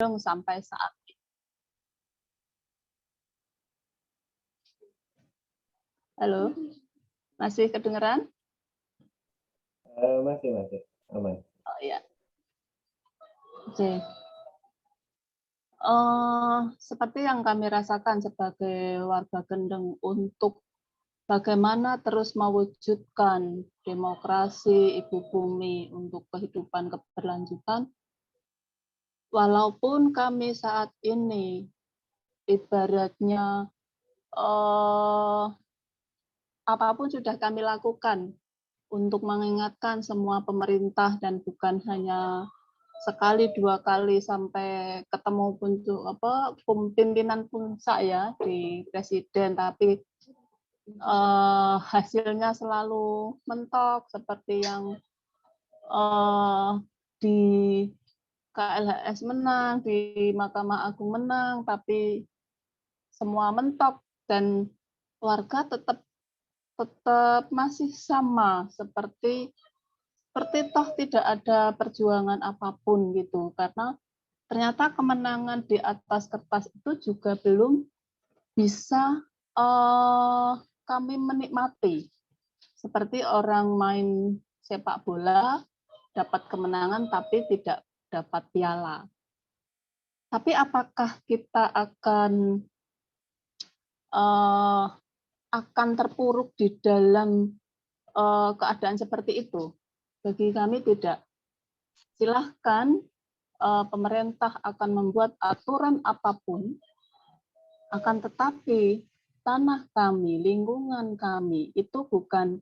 sampai saat ini. Halo, masih kedengeran? Masih aman. Oh ya. Oke. Seperti yang kami rasakan sebagai warga Kendeng untuk bagaimana terus mewujudkan demokrasi ibu bumi untuk kehidupan keberlanjutan, walaupun kami saat ini ibaratnya apapun sudah kami lakukan untuk mengingatkan semua pemerintah dan bukan hanya sekali dua kali sampai ketemu pimpinan puncak ya di presiden, tapi hasilnya selalu mentok seperti yang di KLHS menang, di Mahkamah Agung menang, tapi semua mentok dan warga tetap masih sama seperti toh tidak ada perjuangan apapun gitu, karena ternyata kemenangan di atas kertas itu juga belum bisa kami menikmati. Seperti orang main sepak bola dapat kemenangan tapi tidak dapat piala. Tapi apakah kita akan terpuruk di dalam keadaan seperti itu? Bagi kami tidak. Silahkan pemerintah akan membuat aturan apapun, akan tetapi tanah kami, lingkungan kami itu bukan,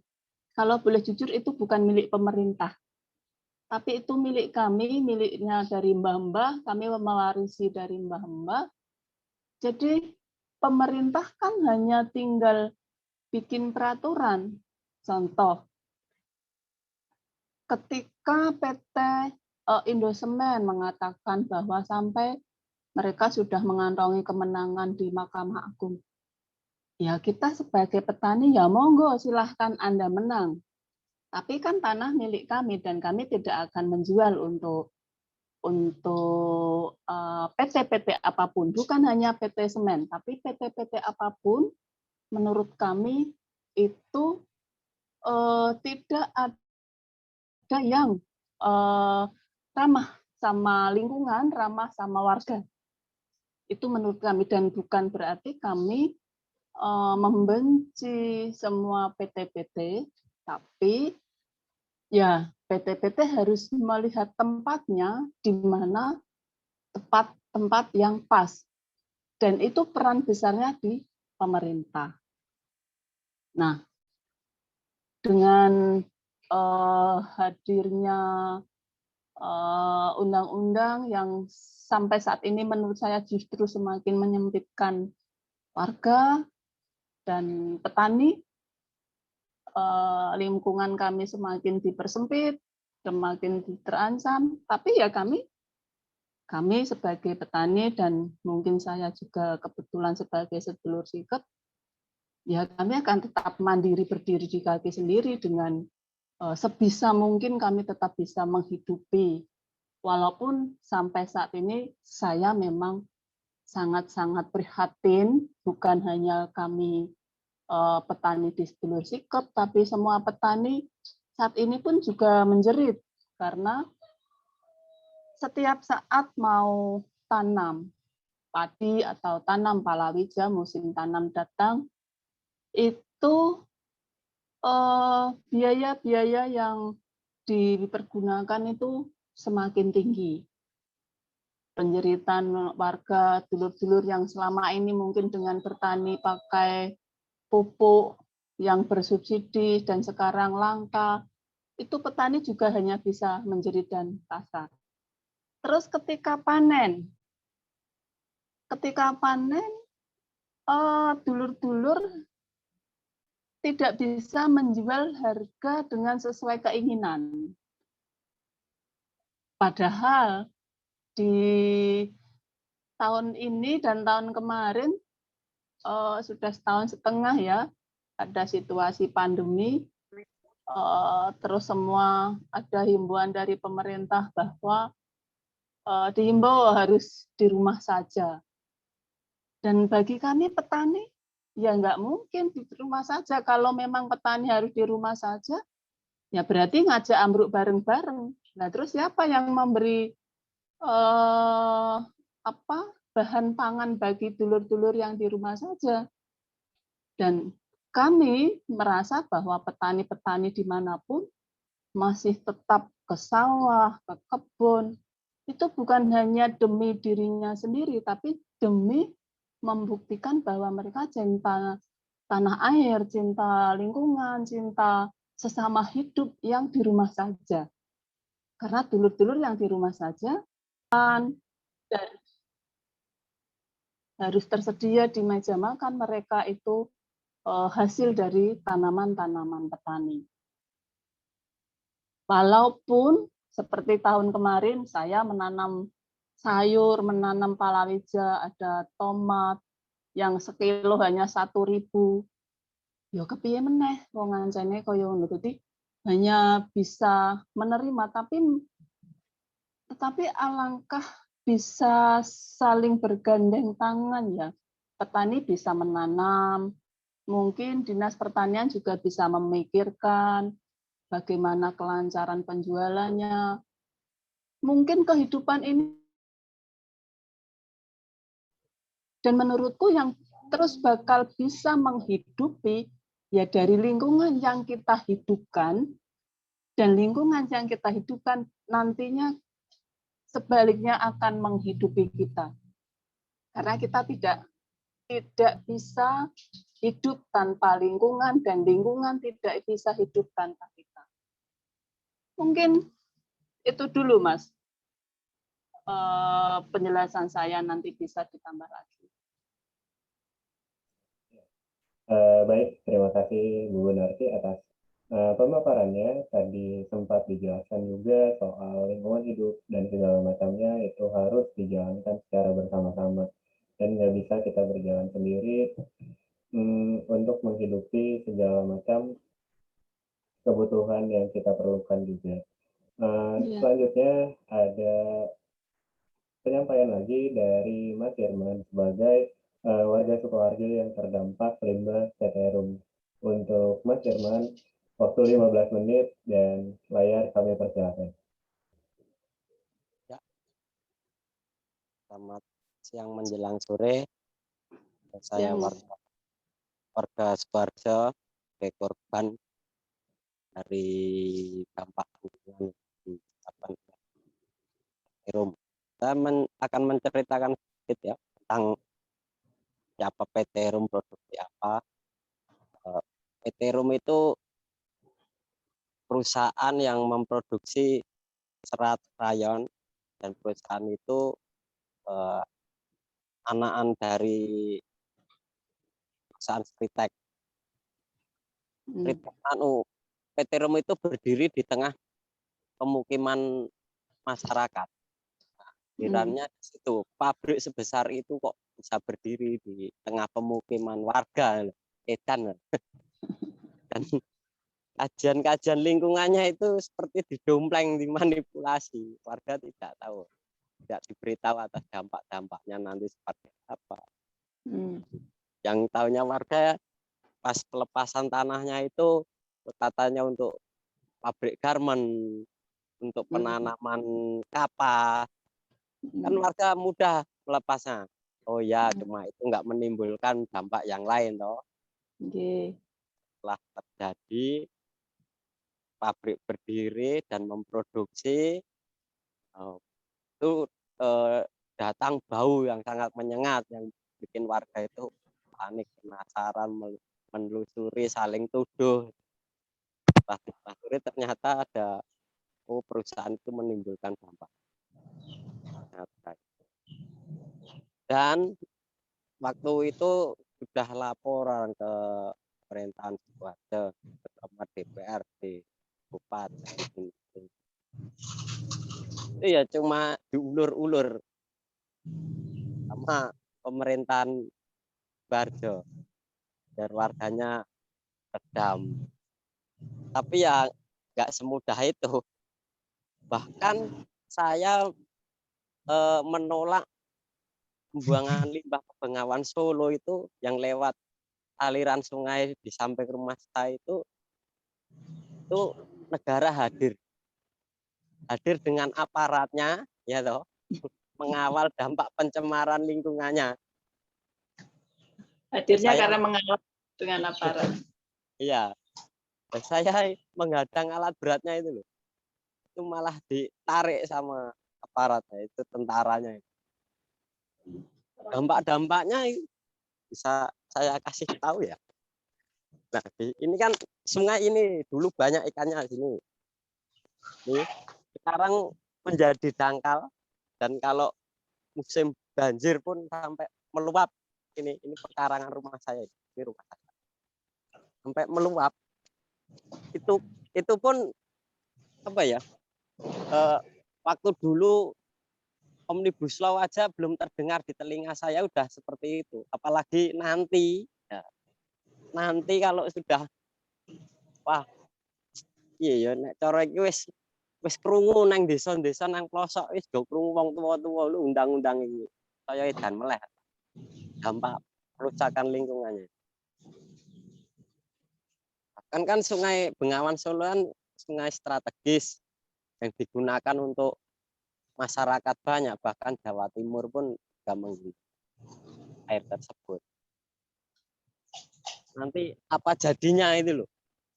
kalau boleh jujur itu bukan milik pemerintah, tapi itu milik kami, miliknya dari mbah-mbah, kami mewarisi dari mbah-mbah. Jadi pemerintah kan hanya tinggal bikin peraturan. Contoh, ketika PT Indosemen mengatakan bahwa sampai mereka sudah mengantongi kemenangan di Mahkamah Agung, ya kita sebagai petani ya monggo silahkan Anda menang. Tapi kan tanah milik kami dan kami tidak akan menjual untuk PT-PT apapun, bukan hanya PT Semen, tapi PT-PT apapun menurut kami itu tidak ada yang ramah sama lingkungan, ramah sama warga. Itu menurut kami, dan bukan berarti kami membenci semua PT-PT, tapi ya PT-PT harus melihat tempatnya di mana tempat yang pas, dan itu peran besarnya di pemerintah. Nah, dengan hadirnya undang-undang yang sampai saat ini menurut saya justru semakin menyempitkan warga dan petani, lingkungan kami semakin dipersempit, semakin terancam. Tapi ya kami sebagai petani dan mungkin saya juga kebetulan sebagai sedulur sikep, ya kami akan tetap mandiri berdiri di kaki sendiri dengan sebisa mungkin kami tetap bisa menghidupi. Walaupun sampai saat ini saya memang sangat-sangat prihatin, bukan hanya kami petani di sedulur sikep, tapi semua petani saat ini pun juga menjerit karena setiap saat mau tanam padi atau tanam palawija, musim tanam datang, itu biaya-biaya yang dipergunakan itu semakin tinggi. Penjeritan warga, dulur-dulur yang selama ini mungkin dengan bertani pakai pupuk yang bersubsidi dan sekarang langka, itu petani juga hanya bisa menjerit dan pasrah. Terus ketika panen dulur-dulur tidak bisa menjual harga dengan sesuai keinginan. Padahal di tahun ini dan tahun kemarin sudah setahun setengah ya, ada situasi pandemi, terus semua ada himbauan dari pemerintah bahwa dihimbau harus di rumah saja. Dan bagi kami petani, ya nggak mungkin di rumah saja. Kalau memang petani harus di rumah saja, ya berarti ngajak ambruk bareng-bareng. Nah, terus siapa yang memberi bahan pangan bagi dulur-dulur yang di rumah saja? Dan kami merasa bahwa petani-petani dimanapun masih tetap ke sawah, ke kebun, itu bukan hanya demi dirinya sendiri, tapi demi membuktikan bahwa mereka cinta tanah air, cinta lingkungan, cinta sesama hidup yang di rumah saja. Karena dulur-dulur yang di rumah saja dan harus tersedia di meja makan mereka itu hasil dari tanaman-tanaman petani. Walaupun seperti tahun kemarin saya menanam sayur, menanam palawija, ada tomat yang sekilo hanya 1.000. Ya kepiye meneh wong ngancene kaya ngono. Dadi hanya bisa menerima, tetapi alangkah bisa saling bergandeng tangan ya. Petani bisa menanam, mungkin Dinas Pertanian juga bisa memikirkan bagaimana kelancaran penjualannya. Mungkin kehidupan ini, dan menurutku yang terus bakal bisa menghidupi ya dari lingkungan yang kita hidupkan, dan lingkungan yang kita hidupkan nantinya sebaliknya akan menghidupi kita. Karena kita tidak bisa hidup tanpa lingkungan, dan lingkungan tidak bisa hidup tanpa kita. Mungkin itu dulu, Mas. Penjelasan saya, nanti bisa ditambah lagi. Baik, terima kasih Bu Gunarti atas pemaparannya. Tadi sempat dijelaskan juga soal lingkungan hidup dan segala macamnya itu harus dijalankan secara bersama-sama dan nggak bisa kita berjalan sendiri untuk menghidupi segala macam kebutuhan yang kita perlukan juga. Selanjutnya ada penyampaian lagi dari Mas Firman sebagai warga Sukoharjo yang terdampak limbah Citarum. Untuk Mas Firman, waktu 15 menit dan layar kami persilakan. Ya. Selamat siang menjelang sore. Saya warga Sukoharjo sebagai korban dari dampak lingkungan di Citarum. Saya akan menceritakan sedikit ya tentang siapa PT Rum, produksi apa. PT Rum itu perusahaan yang memproduksi serat rayon, dan perusahaan itu anakan dari perusahaan Sritek. PT Rum itu berdiri di tengah pemukiman masyarakat. Herannya di situ, pabrik sebesar itu kok bisa berdiri di tengah pemukiman warga, edan. Dan kajian lingkungannya itu seperti didompleng, dimanipulasi. Warga tidak tahu, tidak diberitahu atas dampak-dampaknya nanti seperti apa. Yang tahunya warga pas pelepasan tanahnya itu katanya untuk pabrik garmen, untuk penanaman kapas. Kan warga mudah melepasnya. Oh ya, cuma itu nggak menimbulkan dampak yang lain toh. Setelah terjadi pabrik berdiri dan memproduksi, itu datang bau yang sangat menyengat yang bikin warga itu panik, penasaran, menelusuri, saling tuduh. Setelah ditelusuri ternyata ada perusahaan itu menimbulkan dampak. Dan waktu itu sudah laporan ke pemerintahan Sukoharjo, ke DPRD, Bupati. Itu ya cuma diulur-ulur sama pemerintahan Sukoharjo biar warganya redam. Tapi ya nggak semudah itu. Bahkan saya menolak pembuangan limbah ke Bengawan Solo itu yang lewat aliran sungai di samping rumah saya itu negara hadir dengan aparatnya ya toh mengawal dampak pencemaran lingkungannya. Hadirnya Saya karena mengawal dengan aparat. iya, saya menghadang alat beratnya itu loh. Itu malah ditarik sama aparatnya itu tentaranya. Dampak-dampaknya bisa saya kasih tahu ya. Nah, ini kan sungai ini dulu banyak ikannya di sini. Nih, sekarang menjadi dangkal dan kalau musim banjir pun sampai meluap. Ini pekarangan rumah saya, ini rumah saya. Sampai meluap. Itu pun apa ya? Waktu dulu Omnibus Law aja belum terdengar di telinga saya udah seperti itu. Apalagi nanti ya, nanti kalau sudah wah iya ya nek cara iki wis krungu nang desa-desa nang pelosok wis do krungu wong tuwa-tuwa lu undang-undang iki. Saya edan meleh. Dampak kerusakan lingkungannya. Kan Sungai Bengawan Solo kan sungai strategis yang digunakan untuk masyarakat banyak, bahkan Jawa Timur pun juga menggunakan air tersebut. Nanti apa jadinya itu loh,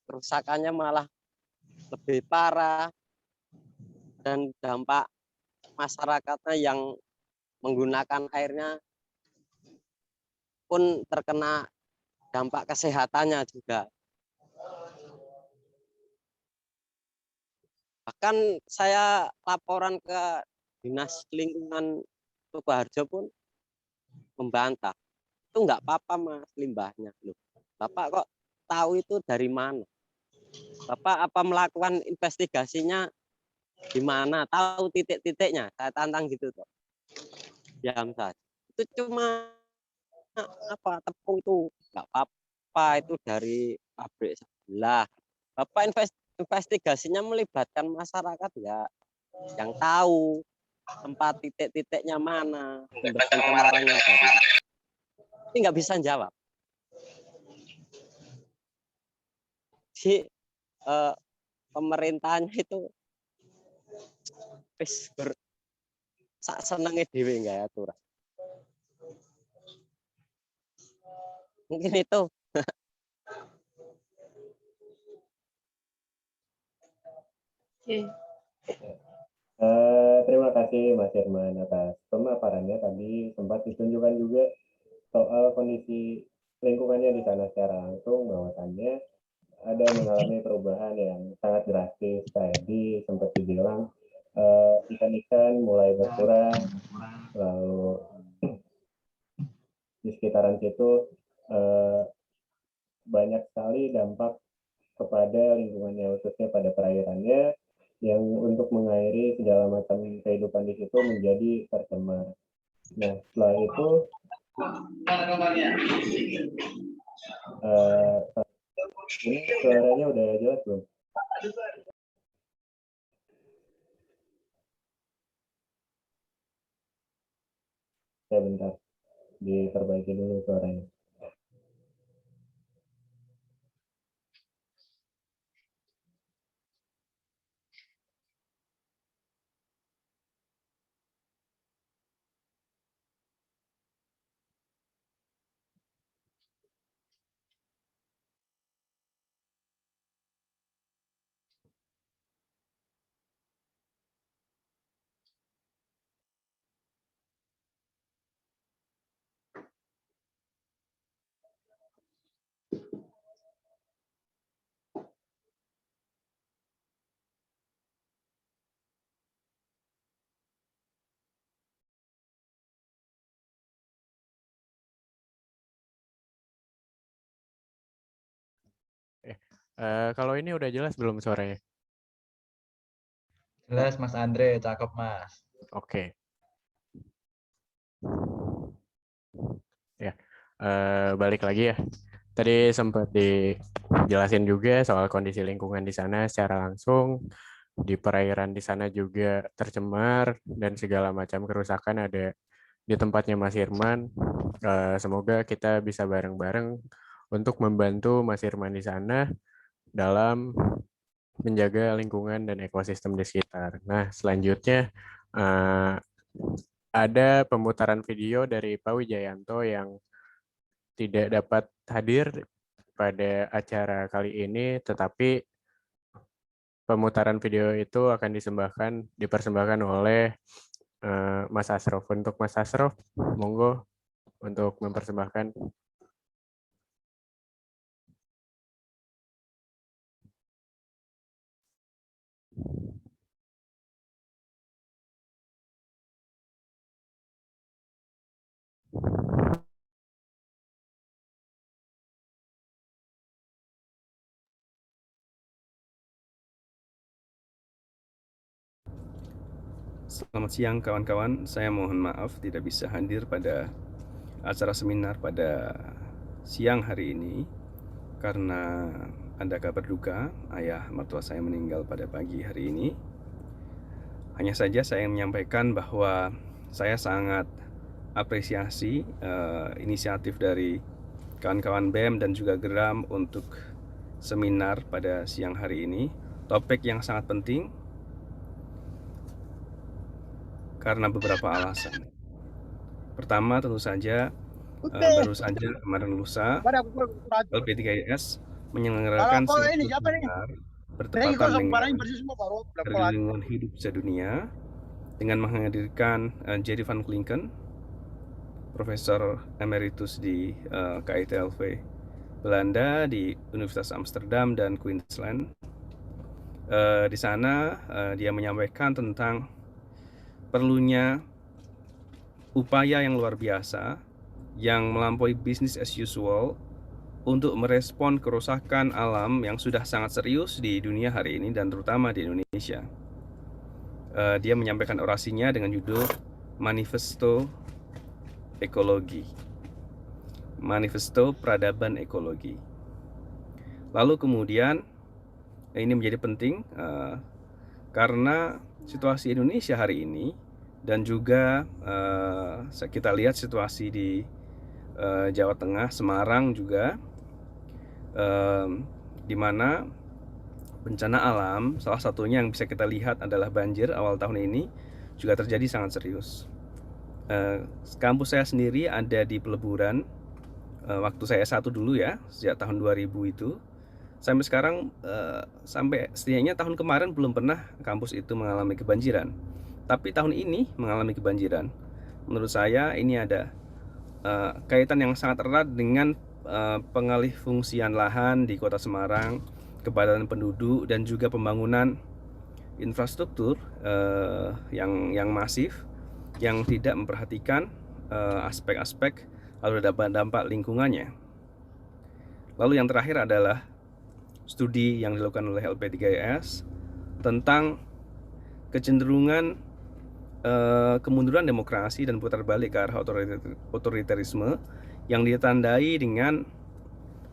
kerusakannya malah lebih parah dan dampak masyarakatnya yang menggunakan airnya pun terkena dampak kesehatannya juga. Bahkan saya laporan ke Dinas Lingkungan Sukoharjo pun membantah. Itu enggak apa-apa Mas limbahnya. Loh, Bapak kok tahu itu dari mana? Bapak apa melakukan investigasinya di mana? Tahu titik-titiknya? Saya tantang gitu toh. Diam saja. Itu cuma apa tepung itu enggak apa-apa itu dari pabrik sebelah. Bapak investigasinya melibatkan masyarakat ya yang tahu tempat titik-titiknya mana, sumber pencemarannya dari. Ini nggak bisa jawab. Si pemerintahnya itu wis sak senenge dhewe nggak aturan. Mungkin itu. Oke. Terima kasih Mas Herman atas pemaparannya. Tadi sempat ditunjukkan juga soal kondisi lingkungannya di sana secara langsung, bahwasannya ada mengalami perubahan yang sangat drastis. Tadi sempat dibilang ikan-ikan mulai berkurang, lalu di sekitaran situ banyak sekali dampak kepada lingkungannya, khususnya pada perairannya, yang untuk mengairi segala macam kehidupan di situ menjadi tercemar. Nah, setelah itu ini suaranya udah jelas belum? Ya bentar, diperbaiki dulu suaranya. Kalau ini udah jelas belum suaranya? Jelas Mas Andre, cakep Mas. Oke. Ya, balik lagi ya. Tadi sempat dijelasin juga soal kondisi lingkungan di sana secara langsung. di perairan di sana juga tercemar dan segala macam kerusakan ada di tempatnya Mas Irman. Semoga kita bisa bareng-bareng untuk membantu Mas Irman di sana dalam menjaga lingkungan dan ekosistem di sekitar. Nah, selanjutnya ada pemutaran video dari Pak Wijayanto yang tidak dapat hadir pada acara kali ini, tetapi pemutaran video itu akan dipersembahkan oleh Mas Asrof. Untuk Mas Asrof, monggo untuk mempersembahkan. Selamat siang kawan-kawan, saya mohon maaf tidak bisa hadir pada acara seminar pada siang hari ini karena ada kabar duka, ayah mertua saya meninggal pada pagi hari ini. Hanya saja saya menyampaikan bahwa saya sangat apresiasi inisiatif dari kawan-kawan BEM dan juga Geram untuk seminar pada siang hari ini. Topik yang sangat penting karena beberapa alasan. Pertama, tentu saja baru saja kemarin lusa LP3IS menyelenggarakan seminar bertepatan dengan Hari Lingkungan Hidup Sedunia dengan menghadirkan Jerry van Klinken, Profesor Emeritus di KITLV Belanda di Universitas Amsterdam dan Queensland. Di sana dia menyampaikan tentang perlunya upaya yang luar biasa yang melampaui business as usual untuk merespon kerusakan alam yang sudah sangat serius di dunia hari ini dan terutama di Indonesia. Dia menyampaikan orasinya dengan judul Manifesto Ekologi, Manifesto Peradaban Ekologi. Lalu kemudian ini menjadi penting karena situasi Indonesia hari ini dan juga kita lihat situasi di Jawa Tengah, Semarang juga, di mana bencana alam salah satunya yang bisa kita lihat adalah banjir awal tahun ini juga terjadi sangat serius. Kampus saya sendiri ada di Peleburan, waktu saya S1 dulu ya, sejak tahun 2000 itu sampai sekarang, sampai setidaknya tahun kemarin belum pernah kampus itu mengalami kebanjiran. Tapi tahun ini mengalami kebanjiran. Menurut saya ini ada kaitan yang sangat erat dengan pengalih fungsian lahan di Kota Semarang, kepadatan penduduk dan juga pembangunan infrastruktur yang masif yang tidak memperhatikan aspek-aspek lalu dampak lingkungannya. Lalu yang terakhir adalah studi yang dilakukan oleh LP3IS tentang kecenderungan kemunduran demokrasi dan putar balik ke arah otoritarisme yang ditandai dengan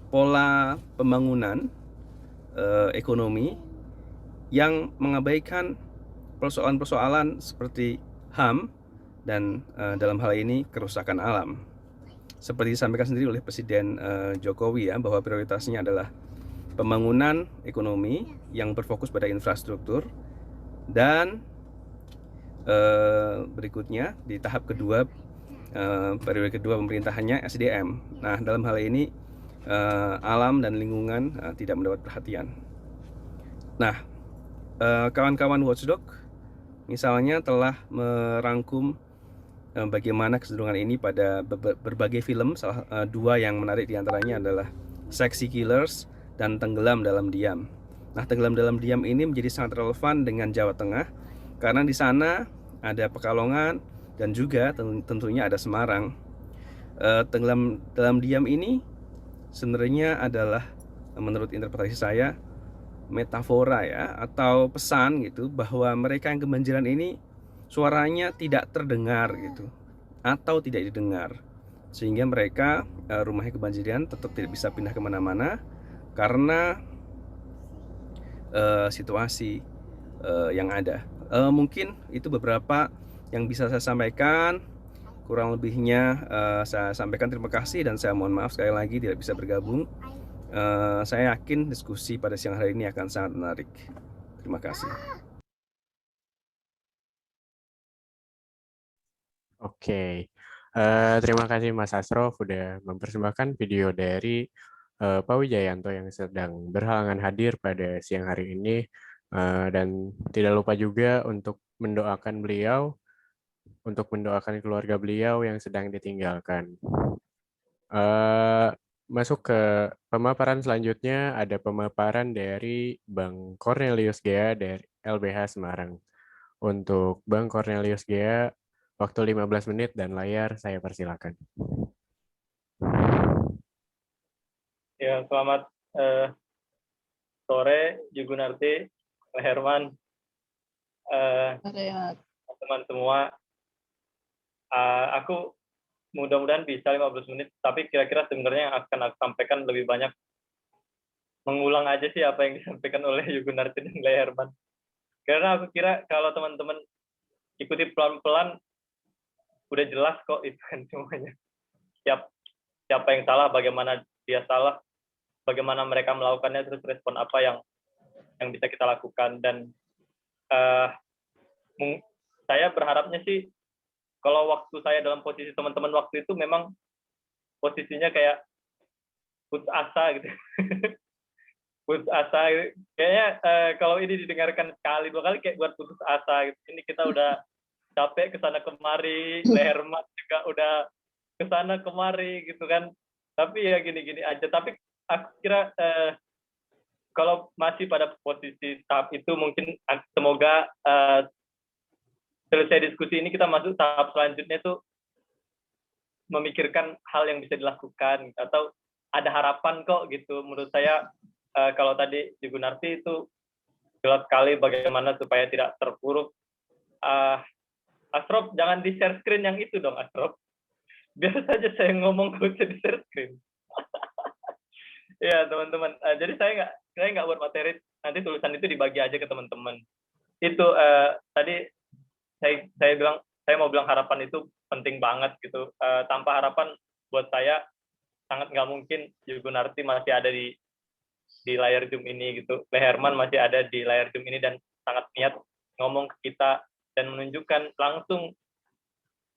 pola pembangunan ekonomi yang mengabaikan persoalan-persoalan seperti HAM dan dalam hal ini kerusakan alam. Seperti disampaikan sendiri oleh Presiden Jokowi ya, bahwa prioritasnya adalah pembangunan ekonomi yang berfokus pada infrastruktur dan berikutnya di tahap kedua periode kedua pemerintahannya SDM. Nah, dalam hal ini alam dan lingkungan tidak mendapat perhatian. Nah, kawan-kawan Watchdog misalnya telah merangkum bagaimana kecenderungan ini pada berbagai film. Dua yang menarik diantaranya adalah Sexy Killers dan Tenggelam Dalam Diam. Nah, Tenggelam Dalam Diam ini menjadi sangat relevan dengan Jawa Tengah karena di sana ada Pekalongan dan juga tentunya ada Semarang. Tenggelam Dalam Diam ini sebenarnya adalah menurut interpretasi saya metafora ya, atau pesan gitu bahwa mereka yang kebanjiran ini suaranya tidak terdengar gitu atau tidak didengar, sehingga mereka rumahnya kebanjiran tetap tidak bisa pindah kemana-mana karena situasi yang ada. Mungkin itu beberapa yang bisa saya sampaikan. Kurang lebihnya saya sampaikan terima kasih dan saya mohon maaf sekali lagi tidak bisa bergabung. Saya yakin diskusi pada siang hari ini akan sangat menarik. Terima kasih. Oke, terima kasih Mas Asrof sudah mempersembahkan video dari Pak Wijayanto yang sedang berhalangan hadir pada siang hari ini, dan tidak lupa juga untuk mendoakan beliau, untuk mendoakan keluarga beliau yang sedang ditinggalkan. Masuk ke pemaparan selanjutnya, ada pemaparan dari Bang Cornelius Gea dari LBH Semarang. Untuk Bang Cornelius Gea, waktu 15 menit dan layar saya persilakan. Ya, selamat sore, Jugunarti, Herman, teman semua. Aku mudah-mudahan bisa 15 menit, tapi kira-kira sebenarnya yang akan aku sampaikan lebih banyak mengulang aja sih apa yang disampaikan oleh Jugunarti dan Herman. Karena aku kira kalau teman-teman ikuti pelan-pelan, udah jelas kok itu kan semuanya. Siapa yang salah, bagaimana dia salah, bagaimana mereka melakukannya, terus respon apa yang bisa kita lakukan. Dan saya berharapnya sih kalau waktu saya dalam posisi teman-teman waktu itu memang posisinya kayak putus asa gitu. Putus asa gitu. Kayaknya kalau ini didengarkan sekali dua kali kayak buat putus asa gitu. Ini kita udah capek kesana kemari, Herman juga udah kesana kemari gitu kan. Tapi ya gini-gini aja. Tapi aku kira kalau masih pada posisi tahap itu mungkin semoga selesai diskusi ini kita masuk tahap selanjutnya tuh memikirkan hal yang bisa dilakukan atau ada harapan kok gitu. Menurut saya kalau tadi Jugunarti itu jelas sekali bagaimana supaya tidak terpuruk. Asrof, jangan di share screen yang itu dong, Asrof. Biar saja saya ngomong gak usah di share screen. Ya teman-teman, jadi saya nggak buat materi, nanti tulisan itu dibagi aja ke teman-teman. Itu tadi saya mau bilang harapan itu penting banget gitu. Tanpa harapan buat saya sangat nggak mungkin Jugunarti masih ada di layar Zoom ini gitu. Herman masih ada di layar Zoom ini dan sangat niat ngomong ke kita dan menunjukkan langsung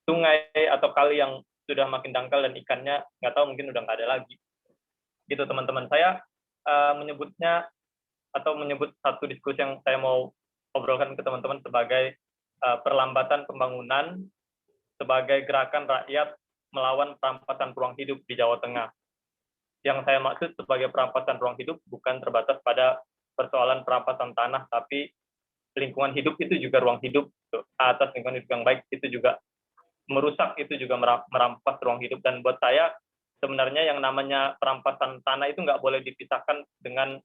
sungai atau kali yang sudah makin dangkal dan ikannya nggak tahu mungkin udah nggak ada lagi. Gitu teman-teman. Saya menyebutnya atau menyebut satu diskusi yang saya mau obrolkan ke teman-teman sebagai perlambatan pembangunan sebagai gerakan rakyat melawan perampasan ruang hidup di Jawa Tengah. Yang saya maksud sebagai perampasan ruang hidup bukan terbatas pada persoalan perampasan tanah, tapi lingkungan hidup itu juga ruang hidup. Atas lingkungan hidup yang baik itu juga merusak, itu juga merampas ruang hidup. Dan buat saya sebenarnya yang namanya perampasan tanah itu nggak boleh dipisahkan dengan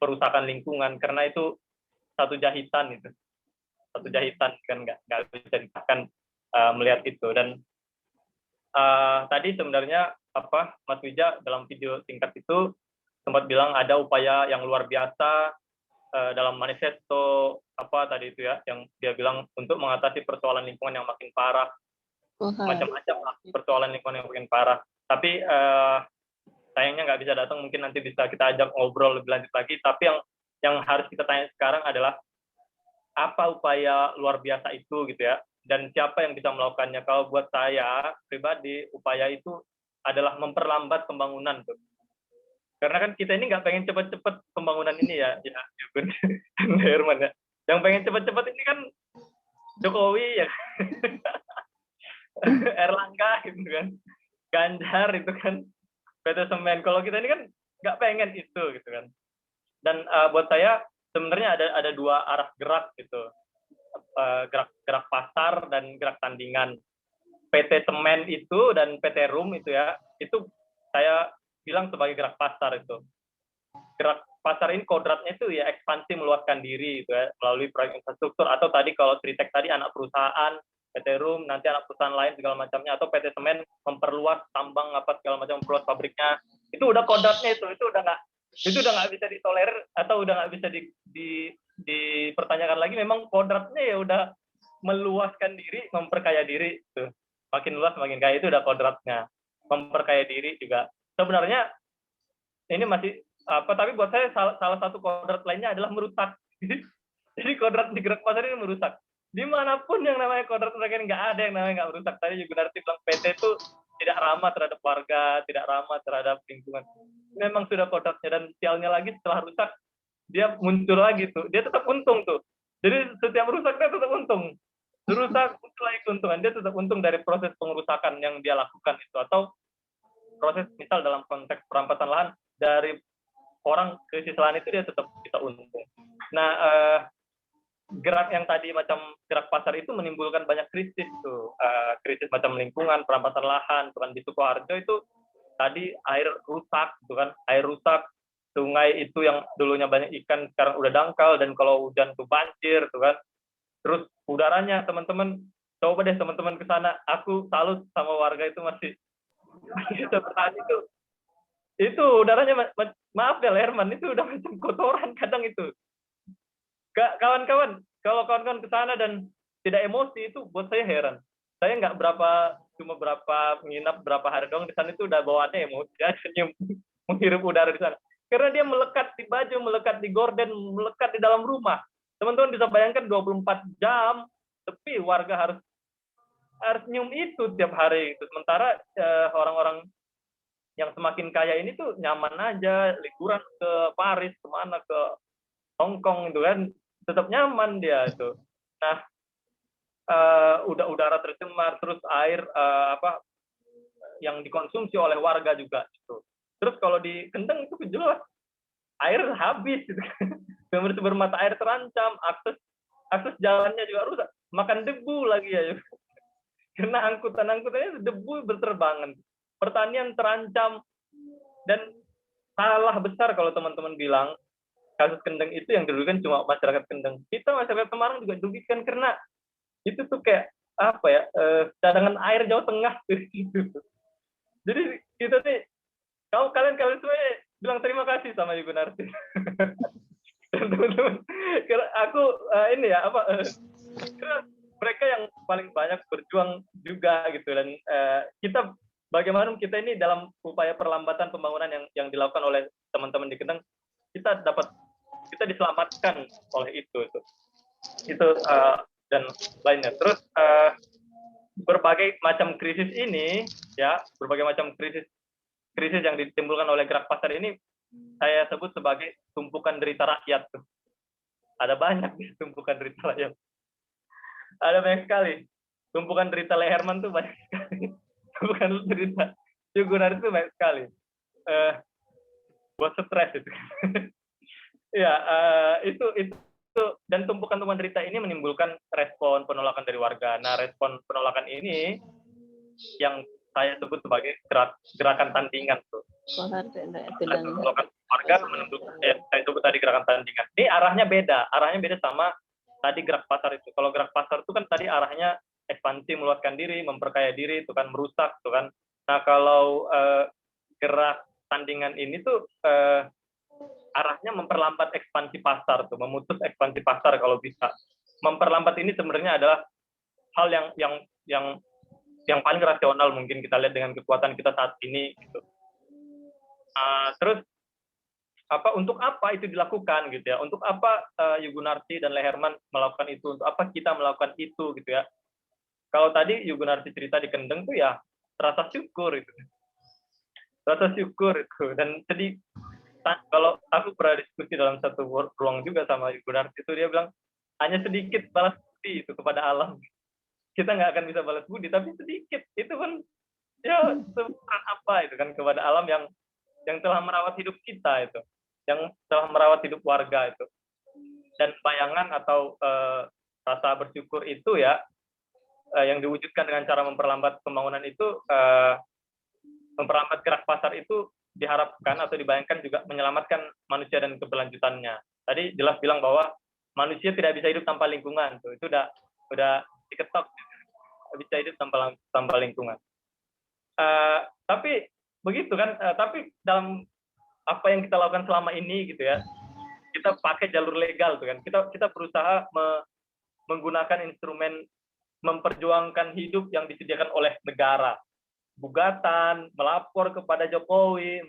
perusakan lingkungan, karena itu satu jahitan itu. Satu jahitan kan nggak bisa dipisahkan melihat itu. Dan tadi sebenarnya Mas Wija dalam video singkat itu sempat bilang ada upaya yang luar biasa dalam manifesto tadi itu ya, yang dia bilang untuk mengatasi persoalan lingkungan yang makin parah, macam-macam lah persoalan lingkungan yang makin parah. Tapi sayangnya nggak bisa datang, mungkin nanti bisa kita ajak ngobrol lebih lanjut lagi. Tapi yang harus kita tanya sekarang adalah apa upaya luar biasa itu gitu ya, dan siapa yang bisa melakukannya. Kalau buat saya pribadi, upaya itu adalah memperlambat pembangunan tuh. Karena kan kita ini nggak pengen cepat-cepat pembangunan ini ya Herman ya. Yang pengen cepat-cepat ini kan Jokowi ya, Erlangga gitu kan, Ganjar itu kan, PT Semen. Kalau kita ini kan nggak pengen itu gitu kan. Dan buat saya sebenarnya ada dua arah gerak gitu, gerak pasar dan gerak tandingan. PT Semen itu dan PT Rum itu ya, itu saya bilang sebagai gerak pasar itu. Gerak pasar ini kodratnya itu ya ekspansi meluaskan diri itu ya, melalui proyek infrastruktur, atau tadi kalau Tritek tadi anak perusahaan, PT Rum nanti anak perusahaan lain segala macamnya, atau PT Semen memperluas tambang segala macam, memperluas pabriknya. Itu udah kodratnya itu udah nggak bisa ditolerir atau udah nggak bisa dipertanyakan lagi memang kodratnya ya udah meluaskan diri, memperkaya diri tuh. Makin luas makin kaya, itu udah kodratnya. Memperkaya diri juga. Sebenarnya ini masih tapi buat saya salah satu kodrat lainnya adalah merusak. Jadi kodrat di Gerak Pasar ini merusak. Dimanapun yang namanya kodrat mereka ini nggak ada yang namanya nggak merusak. Tadi juga Gunarti bilang PT itu tidak ramah terhadap warga, tidak ramah terhadap lingkungan. Memang sudah kodratnya, dan sialnya lagi setelah rusak dia muncul lagi tuh. Dia tetap untung tuh. Jadi setiap rusak dia tetap untung. Rusak muncul lagi keuntungan. Dia tetap untung dari proses pengerusakan yang dia lakukan itu, atau proses misal dalam konteks perampasan lahan dari orang krisis lahan itu dia tetap bisa untung. Nah, gerak yang tadi macam gerak pasar itu menimbulkan banyak krisis tuh, krisis macam lingkungan, perampasan lahan, bukan di Sukoharjo itu tadi air rusak, gitu kan, air rusak, sungai itu yang dulunya banyak ikan sekarang udah dangkal, dan kalau hujan tuh banjir, tuh kan. Terus udaranya teman-teman, coba deh teman-teman ke sana, aku salut sama warga itu masih bisa bertahan itu udaranya maaf ya Herman, itu udah macam kotoran kadang itu. Kawan-kawan, kalau kawan-kawan ke sana dan tidak emosi itu buat saya heran. Saya nggak cuma berapa menginap berapa hari doang di sana itu udah bawaannya emosi ya, senyum menghirup udara di sana. Karena dia melekat di baju, melekat di gorden, melekat di dalam rumah. Teman-teman bisa bayangkan 24 jam tapi warga harus nyium itu tiap hari. Sementara orang-orang yang semakin kaya ini tuh nyaman aja, liburan ke Paris, kemana, ke Hong Kong itu kan, tetap nyaman dia itu. Nah, udah udara tercemar, terus air yang dikonsumsi oleh warga juga itu. Terus kalau di Kendeng itu jelas air habis gitu. Sumber mata air terancam, akses jalannya juga rusak, makan debu lagi ya. Karena angkutannya debu berterbangan. Pertanian terancam, dan salah besar kalau teman-teman bilang kasus Kendeng itu yang dirugikan cuma masyarakat Kendeng. Kita masyarakat Semarang juga dirugikan karena itu tuh kayak cadangan air Jawa Tengah gitu. Jadi kita nih, kalian semua bilang terima kasih sama Ibu Narti. Teman-teman, karena aku karena mereka yang paling banyak berjuang juga gitu, dan kita bagaimana kita ini dalam upaya perlambatan pembangunan yang dilakukan oleh teman-teman di Kendeng, kita diselamatkan oleh itu dan lainnya. Terus berbagai macam krisis ini ya, berbagai macam krisis yang ditimbulkan oleh Gerak Pasar ini saya sebut sebagai tumpukan derita rakyat tuh. Ada banyak tumpukan derita rakyat. Ada banyak sekali. Tumpukan derita Leherman tuh banyak sekali. Tumpukan derita Yugunar itu banyak sekali. Buat stres itu. Ya, itu dan tumpukan derita ini menimbulkan respon penolakan dari warga. Nah, respon penolakan ini yang saya sebut sebagai gerakan tandingan tuh. Penolakan warga menimbulkan, saya sebut tadi gerakan tandingan. Ini arahnya beda sama tadi Gerak Pasar itu. Kalau Gerak Pasar itu kan tadi arahnya ekspansi, meluaskan diri, memperkaya diri, itu kan merusak, tuh kan. Nah, kalau gerak tandingan ini tuh arahnya memperlambat ekspansi pasar tuh, memutus ekspansi pasar kalau bisa. Memperlambat ini sebenarnya adalah hal yang paling rasional mungkin kita lihat dengan kekuatan kita saat ini gitu. Terus untuk apa itu dilakukan gitu ya? Untuk apa Yugunarti dan Leherman melakukan itu? Untuk apa kita melakukan itu gitu ya? Kalau tadi Yugunarti cerita di Kendeng tuh ya rasa syukur itu. Rasa syukur itu, dan sedih. Kalau aku pernah diskusi dalam satu ruang juga sama Yugunarti itu, dia bilang hanya sedikit balas budi itu kepada alam. Kita nggak akan bisa balas budi, tapi sedikit itu kan ya sebesar apa itu kan kepada alam yang telah merawat hidup kita itu, yang telah merawat hidup warga itu. Dan bayangan atau rasa bersyukur itu ya yang diwujudkan dengan cara memperlambat pembangunan itu, memperlambat Gerak Pasar itu diharapkan atau dibayangkan juga menyelamatkan manusia dan keberlanjutannya. Tadi jelas bilang bahwa manusia tidak bisa hidup tanpa lingkungan tuh. Itu udah diketok, bisa hidup tanpa lingkungan. Tapi begitu kan, tapi dalam apa yang kita lakukan selama ini gitu ya, kita pakai jalur legal tuh kan. Kita berusaha menggunakan instrumen memperjuangkan hidup yang disediakan oleh negara. Gugatan, melapor kepada Jokowi,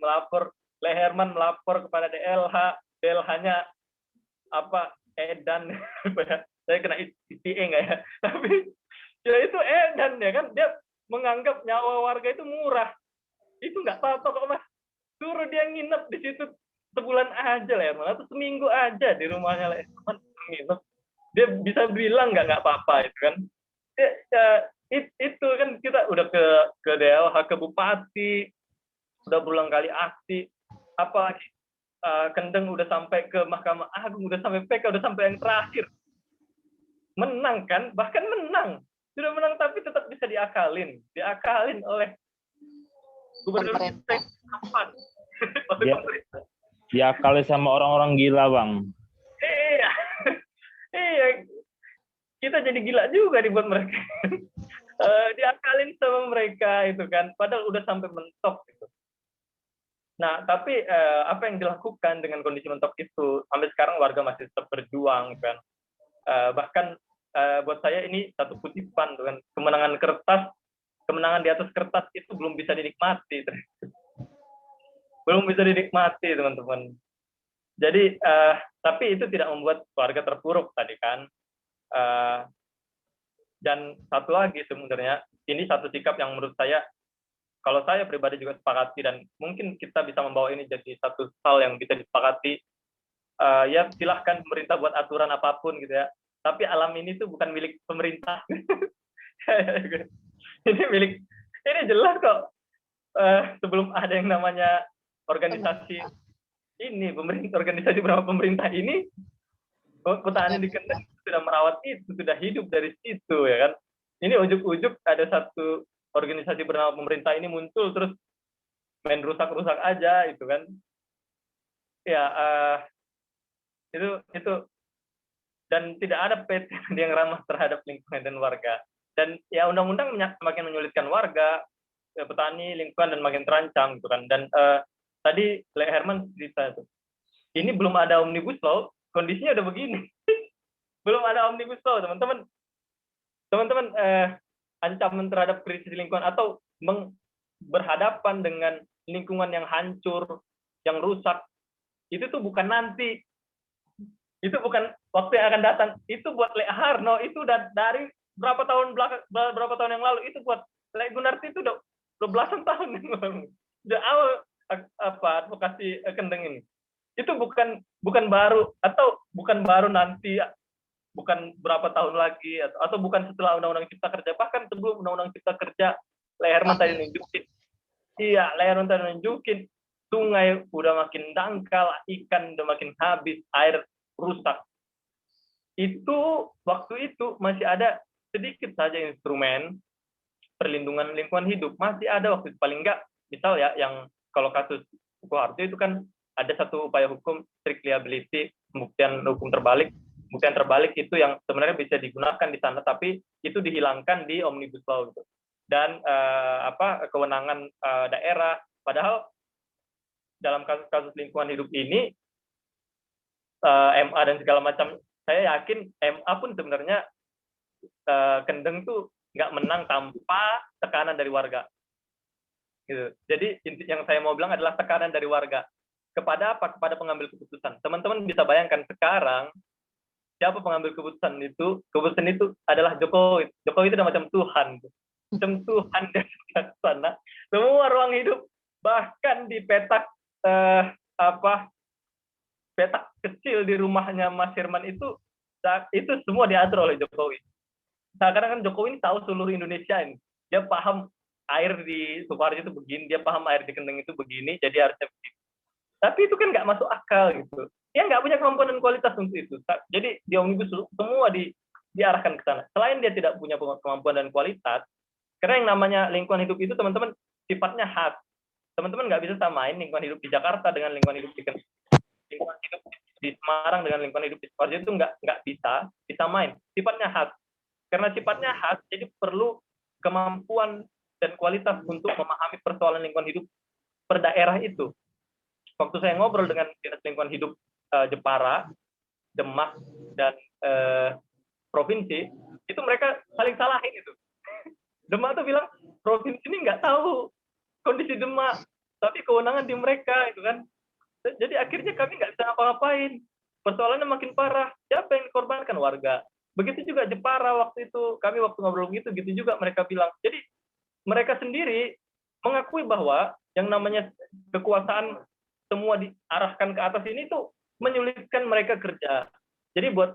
Leherman melapor kepada DLH-nya apa Edan, saya kena ITE nggak ya? Tapi ya itu Edan ya kan, dia menganggap nyawa warga itu murah. Itu nggak apa-apa kok Mas. Suruh dia nginep di situ sebulan aja Leherman, atau seminggu aja di rumahnya Leherman nginep. Dia bisa bilang nggak apa-apa itu kan. Itu kan kita udah ke DLH, ke Bupati, udah berulang kali aksi, apalagi Kendeng udah sampai ke Mahkamah Agung, udah sampai PK, udah sampai yang terakhir. Menang kan, bahkan menang. Sudah menang tapi tetap bisa diakalin oleh gubernur tempat. Diakali sama orang-orang gila, Bang. Iya. Iya. Kita jadi gila juga dibuat mereka. Diakalin sama mereka itu kan, padahal udah sampai mentok gitu. Nah, tapi apa yang dilakukan dengan kondisi mentok itu sampai sekarang warga masih tetap berjuang kan. Bahkan buat saya ini satu kutipan kan, kemenangan di atas kertas itu belum bisa dinikmati. Belum bisa dinikmati, teman-teman. Jadi tapi itu tidak membuat warga terpuruk tadi kan. Dan satu lagi sebenarnya, ini satu sikap yang menurut saya, kalau saya pribadi juga sepakati, dan mungkin kita bisa membawa ini jadi satu hal yang bisa disepakati. Ya silahkan pemerintah buat aturan apapun gitu ya, tapi alam ini tuh bukan milik pemerintah. Ini jelas kok. Sebelum ada yang namanya organisasi ini, organisasi bersama pemerintah ini, petani di Kendeng sudah merawat itu, sudah hidup dari situ ya kan. Ini ujuk-ujuk ada satu organisasi bernama pemerintah ini muncul terus main rusak-rusak aja itu kan. Ya itu dan tidak ada PT yang ramah terhadap lingkungan dan warga. Dan ya undang-undang semakin menyulitkan warga, petani, lingkungan, dan makin terancam gitu kan. Dan tadi Leherman cerita itu, ini belum ada omnibus law, kondisinya udah begini. Belum ada omnibus law, teman-teman. Ancaman terhadap krisis lingkungan atau berhadapan dengan lingkungan yang hancur, yang rusak, itu tuh bukan nanti, itu bukan waktu yang akan datang, itu buat Lek Harno itu udah dari berapa tahun yang lalu, itu buat Lek Gunarti itu udah belasan tahun yang lalu. Udah awal advokasi Kendeng ini. Itu bukan baru, atau bukan baru nanti, bukan berapa tahun lagi, atau bukan setelah Undang-Undang Cipta Kerja, bahkan sebelum Undang-Undang Cipta Kerja. Leherman tadi nunjukin, Leherman tadi nunjukin, sungai udah makin dangkal, ikan udah makin habis, air rusak. Itu waktu itu masih ada sedikit saja instrumen perlindungan lingkungan hidup, masih ada waktu itu. Paling enggak, misal ya, yang kalau kasus Sukoharjo itu kan ada satu upaya hukum strict liability, pembuktian hukum terbalik. Pembuktian terbalik itu yang sebenarnya bisa digunakan di sana, tapi itu dihilangkan di omnibus law gitu. Dan kewenangan daerah, padahal dalam kasus-kasus lingkungan hidup ini MA dan segala macam, saya yakin MA pun sebenarnya Kendeng tuh nggak menang tanpa tekanan dari warga. Gitu. Jadi yang saya mau bilang adalah tekanan dari warga. Kepada apa? Kepada pengambil keputusan. Teman-teman bisa bayangkan sekarang, siapa pengambil keputusan itu? Keputusan itu adalah Jokowi. Jokowi itu udah macam Tuhan. Macam Tuhan dari sana. Semua ruang hidup, bahkan di petak petak kecil di rumahnya Mas Herman itu semua diatur oleh Jokowi. Nah, karena kan Jokowi ini tahu seluruh Indonesia ini. Dia paham air di Sukoharjo itu begini, dia paham air di Kendeng itu begini, jadi harusnya begini. Tapi itu kan nggak masuk akal gitu. Dia nggak punya kemampuan dan kualitas untuk itu. Jadi di omnibus semua diarahkan ke sana. Selain dia tidak punya kemampuan dan kualitas, karena yang namanya lingkungan hidup itu, teman-teman, sifatnya khas. Teman-teman nggak bisa samain lingkungan hidup di Jakarta dengan lingkungan hidup di Kendeng. Lingkungan hidup di Semarang dengan lingkungan hidup di Sukoharjo itu nggak bisa disamain. Sifatnya khas. Karena sifatnya khas, jadi perlu kemampuan dan kualitas untuk memahami persoalan lingkungan hidup per daerah itu. Waktu saya ngobrol dengan Dinas Lingkungan Hidup Jepara, Demak, dan provinsi, itu mereka saling salahin itu. Demak tuh bilang, provinsi ini nggak tahu kondisi Demak, tapi kewenangan di mereka, itu kan. Jadi akhirnya kami nggak bisa ngapa-ngapain. Persoalannya makin parah. Siapa yang dikorbankan? Warga. Begitu juga Jepara waktu itu, kami waktu ngobrol gitu juga mereka bilang. Jadi mereka sendiri mengakui bahwa yang namanya kekuasaan semua diarahkan ke atas ini tuh menyulitkan mereka kerja. Jadi buat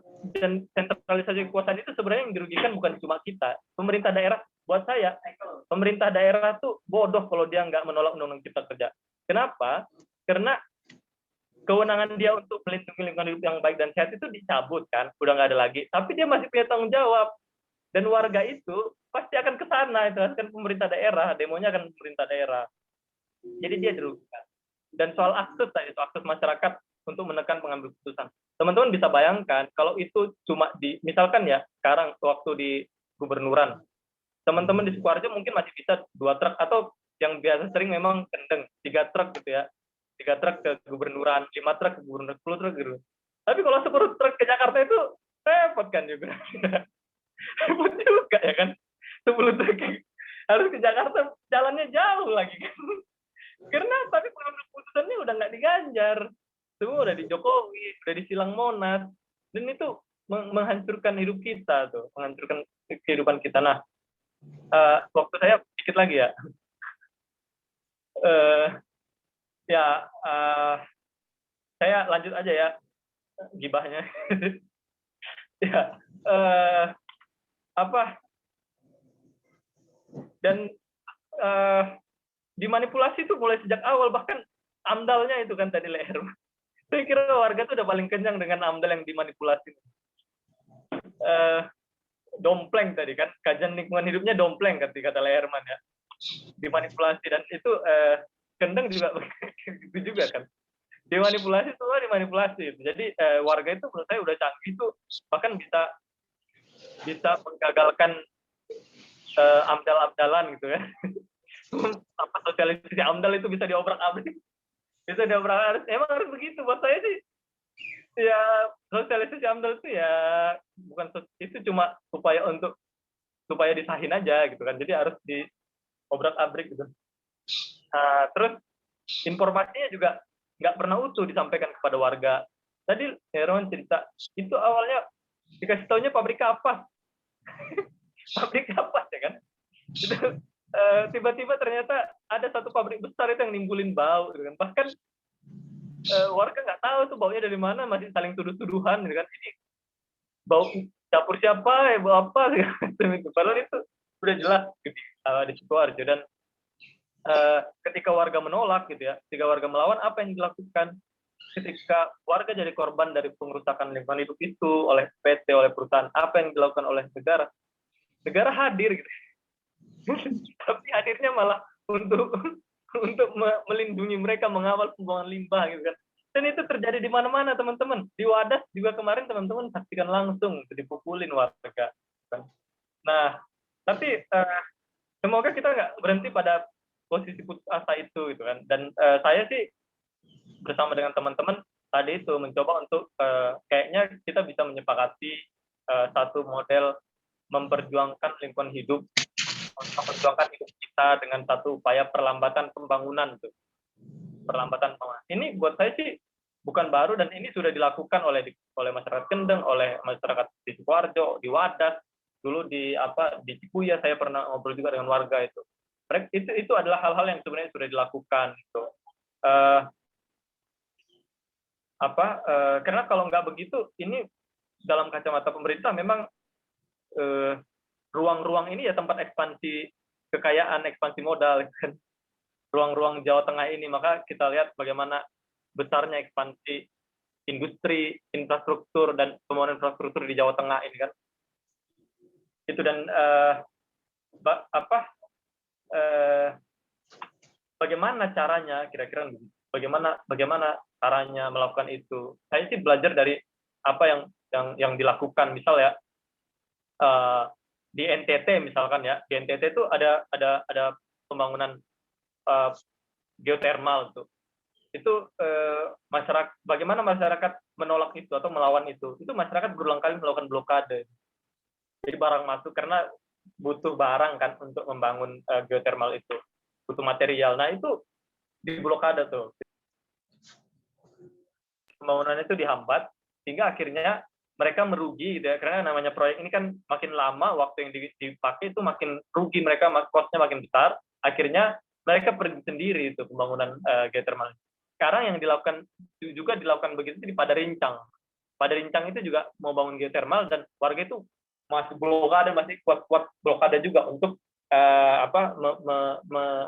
sentralisasi kekuasaan itu sebenarnya yang dirugikan bukan cuma kita, pemerintah daerah. Buat saya, pemerintah daerah tuh bodoh kalau dia nggak menolak undang-undang cipta kerja. Kenapa? Karena kewenangan dia untuk melindungi lingkungan hidup yang baik dan sehat itu dicabut kan, udah nggak ada lagi. Tapi dia masih punya tanggung jawab. Dan warga itu pasti akan ke sana, itu kan pemerintah daerah, demonya akan pemerintah daerah. Jadi dia dirugikan. Dan soal akses tadi, akses masyarakat untuk menekan pengambil keputusan. Teman-teman bisa bayangkan kalau itu cuma misalkan ya sekarang waktu di gubernuran, teman-teman di Sukoharjo mungkin masih bisa 2 truk atau yang biasa sering memang kendeng 3 truk gitu ya, 3 truk ke gubernuran, 5 truk ke gubernuran, 10 truk gitu. Tapi kalau 10 truk ke Jakarta itu repot kan juga. Repot juga ya kan, 10 truk harus ke Jakarta, jalannya jauh lagi kan. Karena tapi pengambil keputusannya udah nggak di Ganjar, semua udah di Jokowi, udah di silang Monas, dan itu menghancurkan hidup kita tuh, menghancurkan kehidupan kita. Nah, waktu saya sedikit lagi ya, saya lanjut aja ya gibahnya. Ya, dan dimanipulasi itu mulai sejak awal, bahkan AMDAL-nya itu kan tadi leher. Saya kira warga itu udah paling kenyang dengan AMDAL yang dimanipulasi. Dompleng tadi kan, kajian lingkungan hidupnya dompleng kata Leherman ya, dimanipulasi. Dan itu Kendeng juga begitu juga kan, dimanipulasi dimanipulasi. Jadi warga itu menurut saya udah canggih tuh, bahkan bisa menggagalkan AMDAL-AMDALan gitu ya. Apa sosialisasi AMDAL itu bisa diobrak-abrik, emang harus begitu. Buat saya sih ya, sosialisasi AMDAL itu ya bukan, itu cuma supaya disahin aja gitu kan, jadi harus diobrak-abrik gitu. Terus informasinya juga nggak pernah utuh disampaikan kepada warga. Tadi Heron cerita itu awalnya dikasih taunya pabrik kapas. Pabrik kapas ya kan, itu tiba-tiba ternyata ada satu pabrik besar itu yang nimbulin bau gitu kan. Bahkan warga nggak tahu tuh baunya dari mana, masih saling tuduh-tuduhan gitu kan, ini bau dapur siapa, bau apa gitu. Padahal itu udah jelas di Sukoharjo. Dan ketika warga menolak gitu ya, ketika warga melawan, apa yang dilakukan? Ketika warga jadi korban dari pengerusakan lingkungan hidup itu oleh PT, oleh perusahaan, apa yang dilakukan oleh negara? Negara hadir gitu. Tapi hadirnya malah untuk melindungi mereka, mengawal pembuangan limbah gitu kan. Dan itu terjadi di mana-mana teman-teman. Di Wadas juga kemarin teman-teman saksikan langsung dipukulin warga. Nah, tapi semoga kita nggak berhenti pada posisi putus asa itu gitu kan. Dan saya sih bersama dengan teman-teman tadi itu mencoba untuk kayaknya kita bisa menyepakati satu model memperjuangkan lingkungan hidup, memperjuangkan hidup kita dengan satu upaya perlambatan pembangunan tuh. Perlambatan pembangunan. Ini buat saya sih bukan baru, dan ini sudah dilakukan oleh masyarakat Kendeng, oleh masyarakat di Sukoharjo, di Wadas, dulu di Cipuya saya pernah ngobrol juga dengan warga itu. Itu adalah hal-hal yang sebenarnya sudah dilakukan gitu. Karena kalau nggak begitu, ini dalam kacamata pemerintah memang ruang-ruang ini ya tempat ekspansi kekayaan, ekspansi modal kan. Ruang-ruang Jawa Tengah ini, maka kita lihat bagaimana besarnya ekspansi industri, infrastruktur, dan pembangunan infrastruktur di Jawa Tengah ini kan. Itu. Dan bagaimana caranya, kira-kira bagaimana caranya melakukan itu? Saya sih belajar dari apa yang dilakukan. Misal ya, di NTT misalkan ya, di NTT itu ada pembangunan geotermal tuh. Itu bagaimana masyarakat menolak itu atau melawan itu masyarakat berulang kali melakukan blokade. Jadi barang masuk karena butuh barang kan untuk membangun geothermal itu, butuh material. Nah itu diblokade tuh, pembangunannya itu dihambat sehingga akhirnya mereka merugi gitu ya, karena namanya proyek ini kan makin lama waktu yang dipakai itu makin rugi, mereka cost-nya makin besar, akhirnya mereka pergi sendiri itu pembangunan geothermal. Sekarang yang dilakukan begitu di Padarincang. Padarincang itu juga mau bangun geothermal dan warga itu masih blokade, masih kuat-kuat blokade juga untuk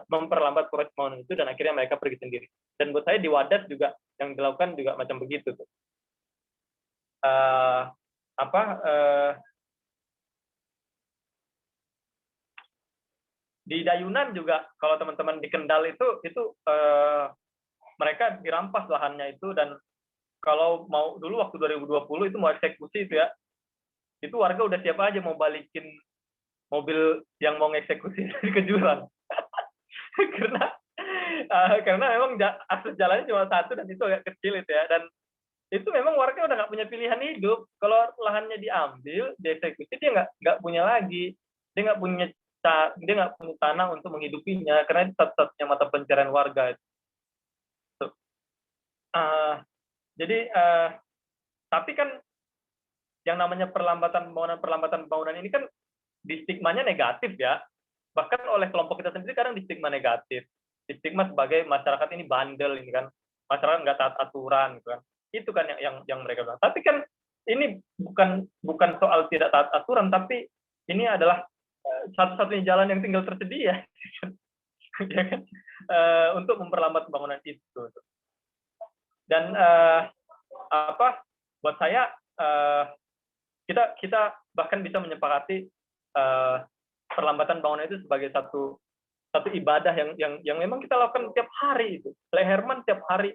memperlambat proses pembangunan itu, dan akhirnya mereka pergi sendiri. Dan buat saya di Wadas juga yang dilakukan juga macam begitu tuh. Di Dayunan juga kalau teman-teman di Kendal itu mereka dirampas lahannya itu, dan kalau mau dulu waktu 2020 itu mau eksekusi itu ya, itu warga udah siap aja mau balikin mobil yang mau eksekusi ke jurang. karena memang akses jalannya cuma satu dan itu agak kecil itu ya, dan itu memang warga udah nggak punya pilihan hidup. Kalau lahannya diambil, dieksekusi, dia nggak punya lagi, dia nggak punya tanah untuk menghidupinya, karena itu satu-satunya mata pencarian warga. Jadi tapi kan yang namanya perlambatan pembangunan ini kan distigmanya negatif ya, bahkan oleh kelompok kita sendiri kadang distigma negatif, distigma sebagai masyarakat ini bandel, ini kan masyarakat nggak taat aturan gitu kan. Itu kan yang mereka bilang. Tapi kan ini bukan soal tidak taat aturan, tapi ini adalah satu-satunya jalan yang tinggal tersedia ya kan? Untuk memperlambat pembangunan itu. Dan buat saya kita bahkan bisa menyepakati perlambatan pembangunan itu sebagai satu ibadah yang memang kita lakukan tiap hari itu. Leherman tiap hari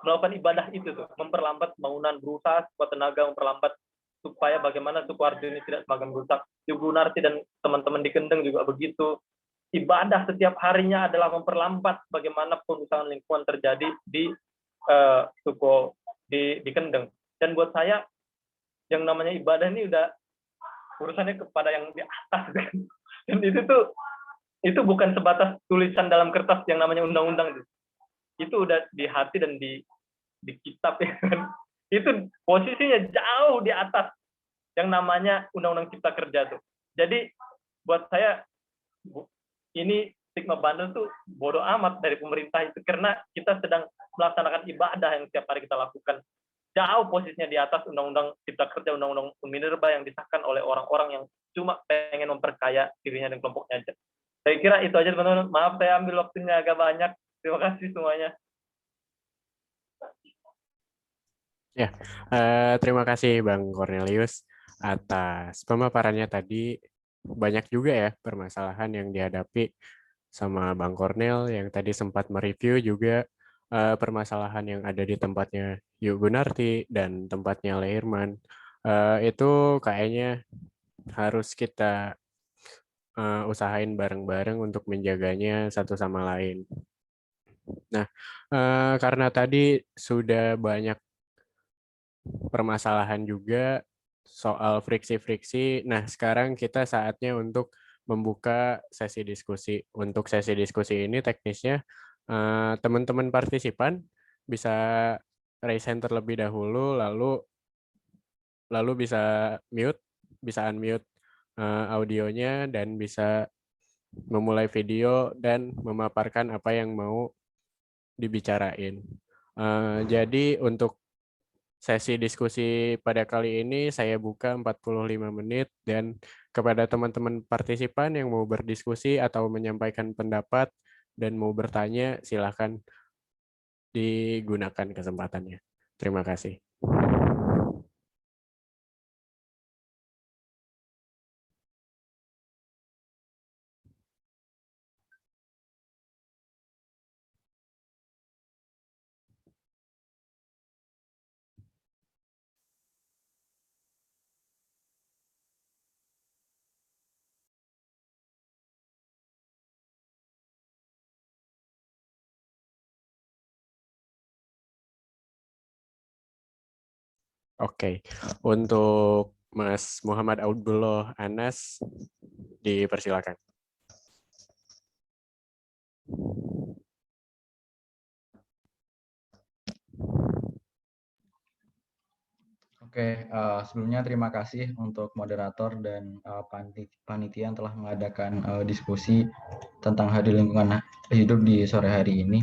melakukan ibadah itu tuh, memperlambat pembangunan, berusaha sekuat tenaga memperlambat supaya bagaimana Sukoharjo ini tidak semakin rusak. Ibu Narti dan teman-teman di Kendeng juga begitu. Ibadah setiap harinya adalah memperlambat bagaimana perusahaan lingkungan terjadi di di Kendeng. Dan buat saya yang namanya ibadah ini udah urusannya kepada yang di atas kan. Dan itu bukan sebatas tulisan dalam kertas yang namanya undang-undang. Itu udah di hati dan di kitab ya kan. Itu posisinya jauh di atas yang namanya undang-undang cipta kerja tuh. Jadi buat saya ini stigma bandel tuh bodoh amat dari pemerintah itu, karena kita sedang melaksanakan ibadah yang setiap hari kita lakukan. Jauh posisinya di atas undang-undang cipta kerja, undang-undang Minerba yang disahkan oleh orang-orang yang cuma pengen memperkaya dirinya dan kelompoknya aja. Saya kira itu aja teman-teman. Maaf saya ambil waktunya agak banyak. Terima kasih semuanya. Ya, terima kasih Bang Cornelius atas pemaparannya tadi. Banyak juga ya permasalahan yang dihadapi sama Bang Cornel yang tadi sempat mereview juga permasalahan yang ada di tempatnya Yuk Gunarti dan tempatnya Leirman. Itu kayaknya harus kita usahain bareng-bareng untuk menjaganya satu sama lain. Nah, karena tadi sudah banyak permasalahan juga soal friksi-friksi. Nah, sekarang kita saatnya untuk membuka sesi diskusi. Untuk sesi diskusi ini teknisnya teman-teman partisipan bisa raise hand terlebih dahulu, lalu bisa unmute audionya dan bisa memulai video dan memaparkan apa yang mau dibicarain. Jadi untuk sesi diskusi pada kali ini saya buka 45 menit, dan kepada teman-teman partisipan yang mau berdiskusi atau menyampaikan pendapat dan mau bertanya, silakan digunakan kesempatannya. Terima kasih. Oke, untuk Mas Muhammad Abdullah Anas, dipersilakan. Oke, sebelumnya terima kasih untuk moderator dan panitia yang telah mengadakan diskusi tentang Hari Lingkungan Hidup di sore hari ini.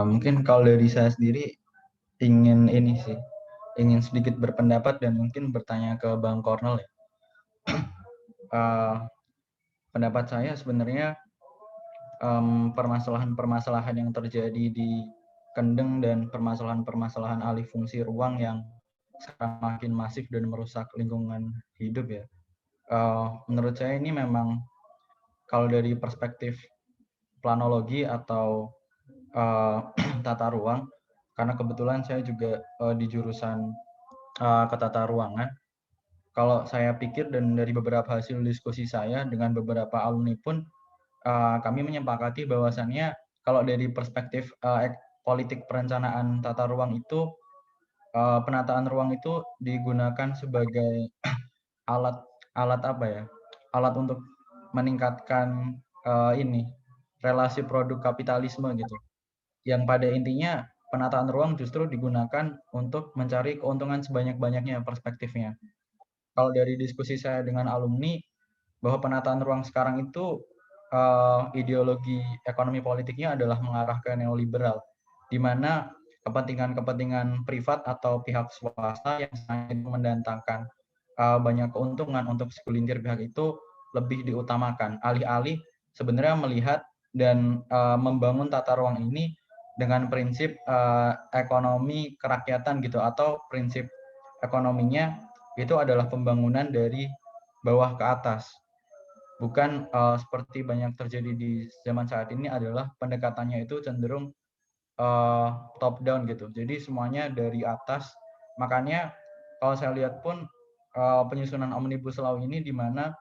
Mungkin kalau dari saya sendiri ingin sedikit berpendapat dan mungkin bertanya ke Bang Kornel ya. Pendapat saya sebenarnya permasalahan-permasalahan yang terjadi di Kendeng dan permasalahan-permasalahan alih fungsi ruang yang sekarang makin masif dan merusak lingkungan hidup ya. Menurut saya ini memang kalau dari perspektif planologi atau tata ruang, karena kebetulan saya juga di jurusan ketata ruangan. Kalau saya pikir dan dari beberapa hasil diskusi saya dengan beberapa alumni pun, kami menyepakati bahwasannya kalau dari perspektif politik perencanaan tata ruang itu, penataan ruang itu digunakan sebagai alat apa ya? Alat untuk meningkatkan relasi produk kapitalisme gitu. Yang pada intinya penataan ruang justru digunakan untuk mencari keuntungan sebanyak-banyaknya perspektifnya. Kalau dari diskusi saya dengan alumni, bahwa penataan ruang sekarang itu ideologi ekonomi politiknya adalah mengarah ke neoliberal, di mana kepentingan-kepentingan privat atau pihak swasta yang sangat mendatangkan banyak keuntungan untuk segelintir pihak itu lebih diutamakan, alih-alih sebenarnya melihat dan membangun tata ruang ini dengan prinsip ekonomi kerakyatan gitu, atau prinsip ekonominya itu adalah pembangunan dari bawah ke atas. Bukan seperti banyak terjadi di zaman saat ini adalah pendekatannya itu cenderung top down gitu. Jadi semuanya dari atas. Makanya kalau saya lihat pun penyusunan Omnibus Law ini di mana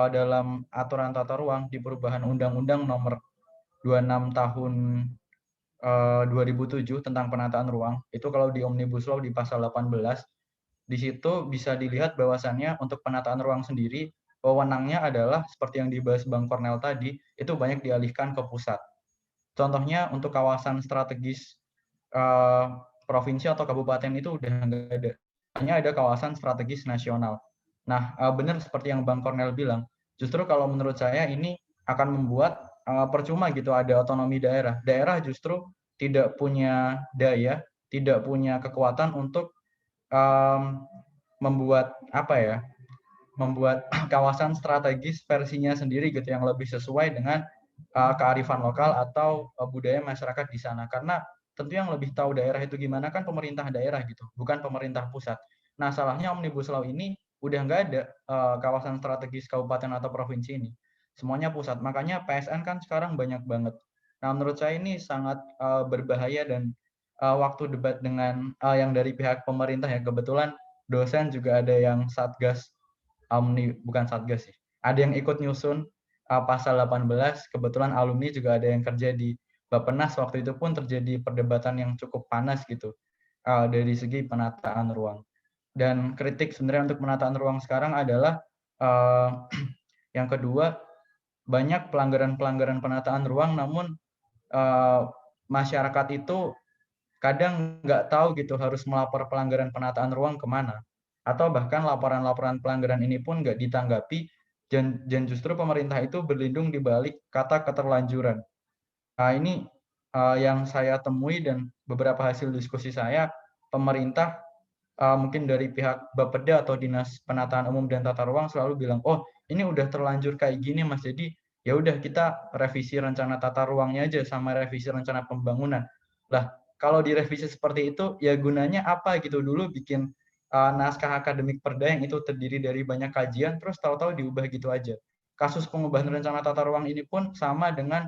dalam aturan tata ruang di perubahan Undang-Undang Nomor 26 Tahun 2007 tentang penataan ruang, itu kalau di Omnibus Law di pasal 18, di situ bisa dilihat bahwasannya untuk penataan ruang sendiri, wewenangnya adalah seperti yang dibahas Bang Kornel tadi, itu banyak dialihkan ke pusat. Contohnya untuk kawasan strategis provinsi atau kabupaten itu udah nggak ada. Hanya ada kawasan strategis nasional. Nah, benar seperti yang Bang Kornel bilang, justru kalau menurut saya ini akan membuat percuma gitu ada otonomi daerah. Daerah justru tidak punya daya, tidak punya kekuatan untuk membuat membuat kawasan strategis versinya sendiri gitu yang lebih sesuai dengan kearifan lokal atau budaya masyarakat di sana. Karena tentu yang lebih tahu daerah itu gimana kan pemerintah daerah gitu, bukan pemerintah pusat. Nah, salahnya Omnibus Law ini udah nggak ada kawasan strategis kabupaten atau provinsi ini. Semuanya pusat. Makanya PSN kan sekarang banyak banget. Nah, menurut saya ini sangat berbahaya dan waktu debat dengan yang dari pihak pemerintah ya, kebetulan dosen juga ada yang satgas bukan satgas sih. Ada yang ikut nyusun pasal 18, kebetulan alumni juga ada yang kerja di Bappenas, waktu itu pun terjadi perdebatan yang cukup panas gitu dari segi penataan ruang. Dan kritik sebenarnya untuk penataan ruang sekarang adalah yang kedua, banyak pelanggaran-pelanggaran penataan ruang, namun masyarakat itu kadang nggak tahu gitu harus melapor pelanggaran penataan ruang kemana. Atau bahkan laporan-laporan pelanggaran ini pun nggak ditanggapi, dan justru pemerintah itu berlindung di balik kata keterlanjuran. Nah, ini yang saya temui dan beberapa hasil diskusi saya, pemerintah mungkin dari pihak Bapeda atau Dinas Penataan Umum dan Tata Ruang selalu bilang, oh ini udah terlanjur kayak gini Mas, jadi ya udah kita revisi rencana tata ruangnya aja sama revisi rencana pembangunan. Lah, kalau direvisi seperti itu ya gunanya apa gitu, dulu bikin naskah akademik perda yang itu terdiri dari banyak kajian terus tahu-tahu diubah gitu aja. Kasus pengubahan rencana tata ruang ini pun sama dengan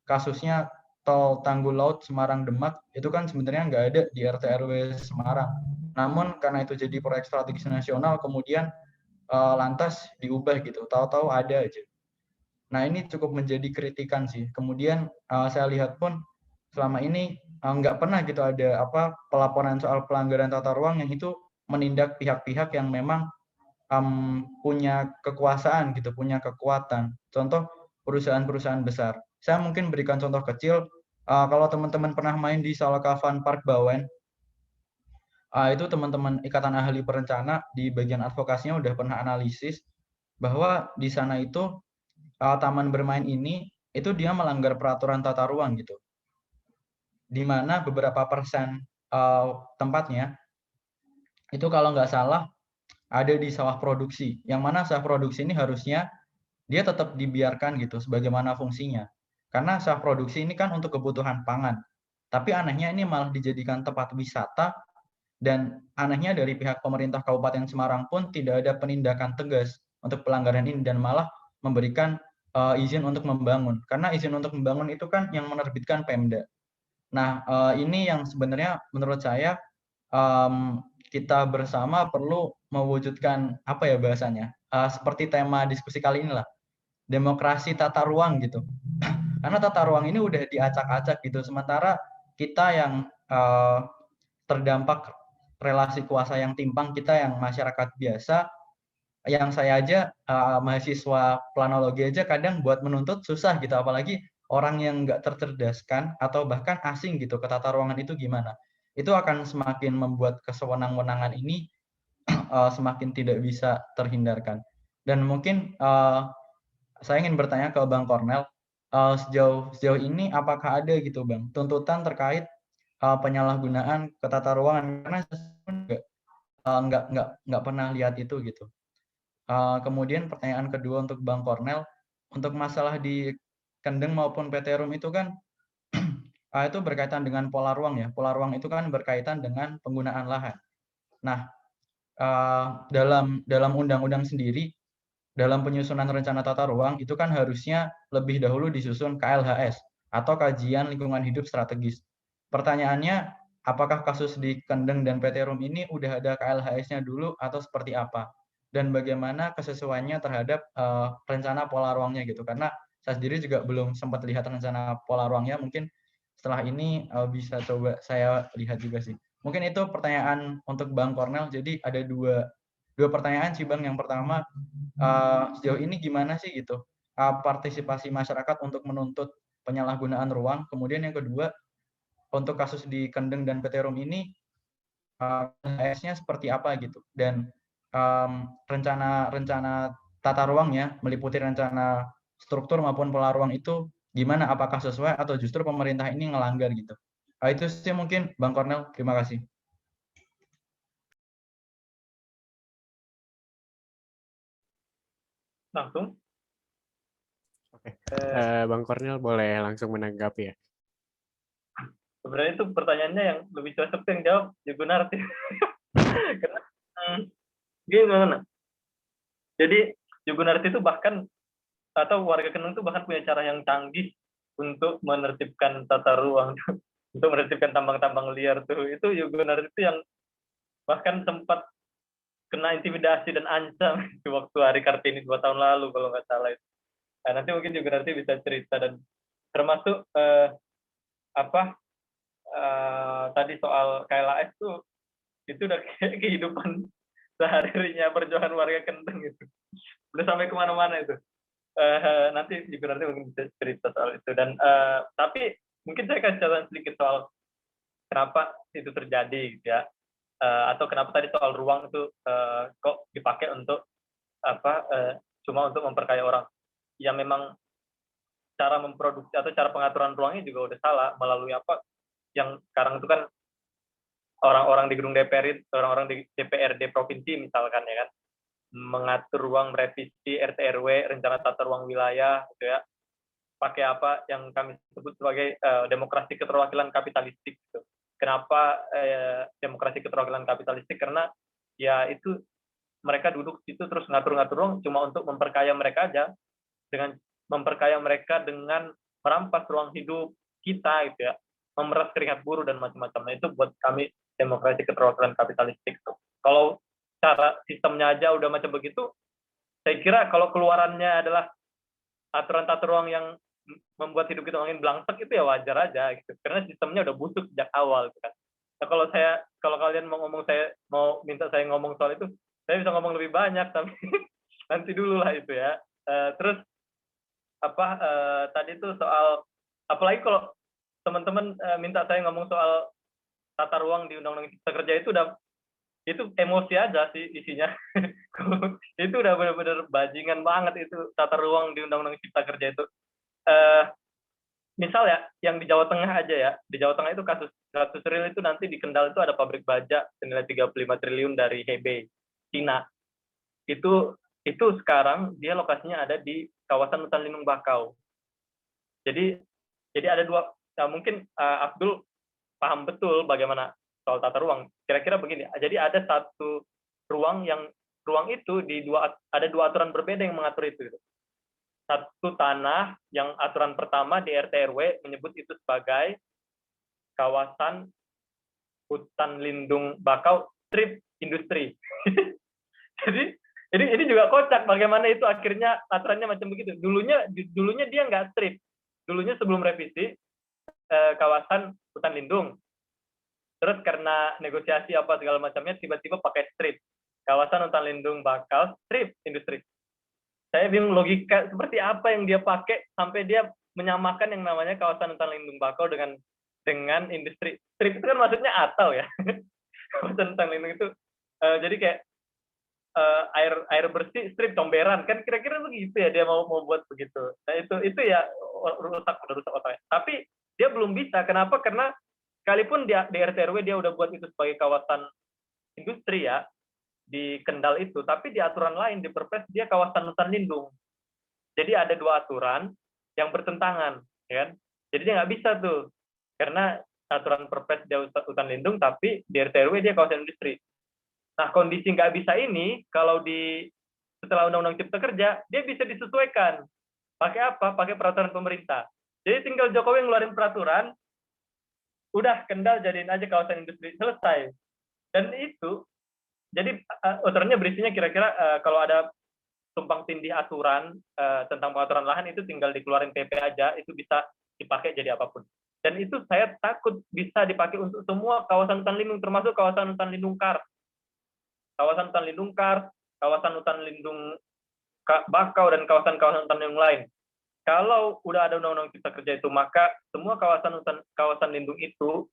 kasusnya tol Tanggul Laut Semarang Demak, itu kan sebenarnya nggak ada di RT RW Semarang. Namun karena itu jadi proyek strategis nasional, kemudian lantas diubah gitu, tahu-tahu ada aja. Nah, ini cukup menjadi kritikan sih. Kemudian saya lihat pun selama ini nggak pernah gitu ada pelaporan soal pelanggaran tata ruang yang itu menindak pihak-pihak yang memang punya kekuasaan gitu, punya kekuatan. Contoh perusahaan-perusahaan besar. Saya mungkin berikan contoh kecil. Kalau teman-teman pernah main di Salakavan Park Bawen, itu teman-teman Ikatan Ahli Perencana di bagian advokasinya udah pernah analisis bahwa di sana itu taman bermain ini itu dia melanggar peraturan tata ruang gitu. Di mana beberapa persen tempatnya itu kalau nggak salah ada di sawah produksi. Yang mana sawah produksi ini harusnya dia tetap dibiarkan gitu sebagaimana fungsinya. Karena sawah produksi ini kan untuk kebutuhan pangan. Tapi anehnya ini malah dijadikan tempat wisata, dan anehnya dari pihak pemerintah Kabupaten Semarang pun tidak ada penindakan tegas untuk pelanggaran ini dan malah memberikan izin untuk membangun. Karena izin untuk membangun itu kan yang menerbitkan Pemda. Nah, ini yang sebenarnya menurut saya kita bersama perlu mewujudkan apa ya bahasanya, seperti tema diskusi kali inilah, demokrasi tata ruang gitu. Karena tata ruang ini udah diacak-acak gitu, sementara kita yang terdampak relasi kuasa yang timpang, kita yang masyarakat biasa, yang saya aja mahasiswa planologi aja kadang buat menuntut susah gitu, apalagi orang yang nggak tercerdaskan atau bahkan asing gitu ke tata ruangan itu gimana. Itu akan semakin membuat kesewenang-wenangan ini semakin tidak bisa terhindarkan. Dan mungkin saya ingin bertanya ke Bang Kornel, sejauh ini apakah ada gitu Bang tuntutan terkait penyalahgunaan ke tata ruangan, karena saya nggak pernah lihat itu gitu. Kemudian pertanyaan kedua untuk Bang Kornel, untuk masalah di Kendeng maupun PT Rum itu kan itu berkaitan dengan pola ruang ya. Pola ruang itu kan berkaitan dengan penggunaan lahan. Nah, dalam undang-undang sendiri, dalam penyusunan rencana tata ruang itu kan harusnya lebih dahulu disusun KLHS atau kajian lingkungan hidup strategis. Pertanyaannya, apakah kasus di Kendeng dan PT Rum ini udah ada KLHS-nya dulu atau seperti apa? Dan bagaimana kesesuaiannya terhadap rencana pola ruangnya gitu? Karena saya sendiri juga belum sempat lihat rencana pola ruangnya, mungkin setelah ini bisa coba saya lihat juga sih. Mungkin itu pertanyaan untuk Bang Kornel. Jadi ada dua pertanyaan sih Bang. Yang pertama, sejauh ini gimana sih gitu partisipasi masyarakat untuk menuntut penyalahgunaan ruang. Kemudian yang kedua, untuk kasus di Kendeng dan PT Rum ini KLHS-nya seperti apa gitu, dan rencana tata ruangnya meliputi rencana struktur maupun pola ruang itu gimana, apakah sesuai atau justru pemerintah ini ngelanggar gitu. Itu sih mungkin Bang Kornel, terima kasih. Langsung. Oke. Bang Kornel boleh langsung menanggapi ya. Sebenarnya itu pertanyaannya yang lebih cocok yang jawab Jugunarti. Karena gimana? Jadi Jugunarti itu bahkan, atau warga Kendeng itu bahkan punya cara yang canggih untuk menertibkan tata ruang, untuk menertibkan tambang-tambang liar tuh. Itu Jugunarti itu yang bahkan sempat kena intimidasi dan ancam di waktu Hari Kartini 2 tahun lalu kalau nggak salah itu. Nah, nanti mungkin Jugunarti bisa cerita, dan termasuk tadi soal KLHS tuh, itu udah kayak kehidupan sehari-harinya perjuangan warga Kendeng itu. Udah sampai kemana-mana itu. Nanti juga nanti mungkin bisa cerita soal itu. Dan tapi mungkin saya kasih catatan sedikit soal kenapa itu terjadi gitu ya. Atau kenapa tadi soal ruang itu kok dipakai untuk cuma untuk memperkaya orang. Ya memang cara memproduksi atau cara pengaturan ruangnya juga udah salah, melalui yang sekarang itu kan orang-orang di gedung DPR, orang-orang di DPRD provinsi misalkan ya kan, mengatur ruang, merevisi RT RW, rencana tata ruang wilayah gitu ya, pakai apa yang kami sebut sebagai demokrasi keterwakilan kapitalistik gitu. Kenapa demokrasi keterwakilan kapitalistik? Karena ya itu mereka duduk situ terus ngatur-ngatur ruang cuma untuk memperkaya mereka aja, dengan memperkaya mereka dengan merampas ruang hidup kita gitu ya, memeras keringat buruh dan macam-macam. Nah, itu buat kami demokrasi keterwakilan kapitalistik. Kalau cara sistemnya aja udah macam begitu, saya kira kalau keluarannya adalah aturan tata ruang yang membuat hidup kita makin belangsek itu ya wajar aja gitu. Karena sistemnya udah busuk sejak awal gitu kan. Nah, kalau kalian mau minta saya ngomong soal itu, saya bisa ngomong lebih banyak tapi nanti dulu lah itu ya. Terus tadi itu soal, apalagi kalau teman-teman minta saya ngomong soal tata ruang di Undang-Undang Cipta Kerja itu emosi aja sih isinya. Itu udah benar-benar bajingan banget itu tata ruang di Undang-Undang Cipta Kerja itu. Misal ya, yang di Jawa Tengah aja ya, di Jawa Tengah itu kasus real itu nanti di Kendal itu ada pabrik baja senilai 35 triliun dari Hebei, Cina. Itu sekarang dia lokasinya ada di kawasan hutan lindung bakau. Jadi ada dua, nah mungkin Abdul paham betul bagaimana soal tata ruang. Kira-kira begini, jadi ada satu ruang itu ada dua aturan berbeda yang mengatur itu. Satu tanah yang aturan pertama di RT RW menyebut itu sebagai kawasan hutan lindung bakau strip industri. Jadi ini juga kocak bagaimana itu akhirnya aturannya macam begitu. Dulunya dia nggak strip. Dulunya sebelum revisi kawasan hutan lindung. Terus karena negosiasi apa segala macamnya tiba-tiba pakai strip. Kawasan hutan lindung bakau strip industri. Saya bingung logika seperti apa yang dia pakai sampai dia menyamakan yang namanya kawasan hutan lindung bakau dengan industri. Strip itu kan maksudnya atau ya. Kawasan hutan lindung itu jadi kayak air bersih strip comberan kan kira-kira begitu ya dia mau buat begitu. Nah itu ya rusak otaknya. Tapi dia belum bisa. Kenapa? Karena sekalipun di RT RW dia udah buat itu sebagai kawasan industri ya, di Kendal itu, tapi di aturan lain di Perpres dia kawasan hutan lindung. Jadi ada dua aturan yang bertentangan, ya kan? Jadi dia nggak bisa tuh, karena aturan Perpres dia hutan lindung, tapi di RT RW dia kawasan industri. Nah kondisi nggak bisa ini, kalau setelah Undang-Undang Cipta Kerja, dia bisa disesuaikan. Pakai apa? Pakai peraturan pemerintah. Jadi tinggal Jokowi ngeluarin peraturan, udah Kendal jadiin aja kawasan industri, selesai. Dan itu jadi aturannya berisinya kira-kira kalau ada tumpang tindih aturan tentang pengaturan lahan itu tinggal dikeluarin PP aja, itu bisa dipakai jadi apapun. Dan itu saya takut bisa dipakai untuk semua kawasan hutan lindung, termasuk kawasan hutan lindung kars. Kawasan hutan lindung kars, kawasan hutan lindung bakau, dan kawasan-kawasan hutan lindung lain. Kalau udah ada Undang-Undang Cipta Kerja itu, maka semua kawasan lindung itu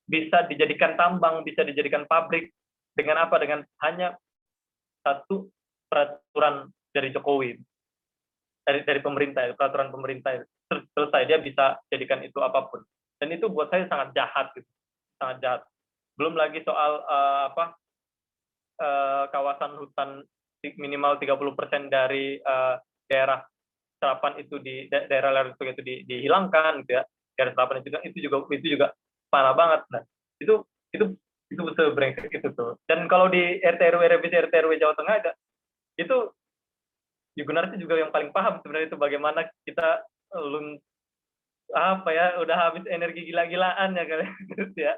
bisa dijadikan tambang, bisa dijadikan pabrik. Dengan apa? Dengan hanya satu peraturan dari Jokowi, dari pemerintah, peraturan pemerintah, selesai, dia bisa jadikan itu apapun. Dan itu buat saya sangat jahat, gitu. Sangat jahat. Belum lagi soal kawasan hutan minimal 30% dari daerah serapan itu di daerah itu dihilangkan, gitu ya. Daerah serapan itu juga parah banget. Nah, itu sebrengsek itu tuh. Dan kalau di revisi RT RW Jawa Tengah itu Gunarti juga yang paling paham sebenarnya itu bagaimana kita udah habis energi gila-gilaan ya kalian ya.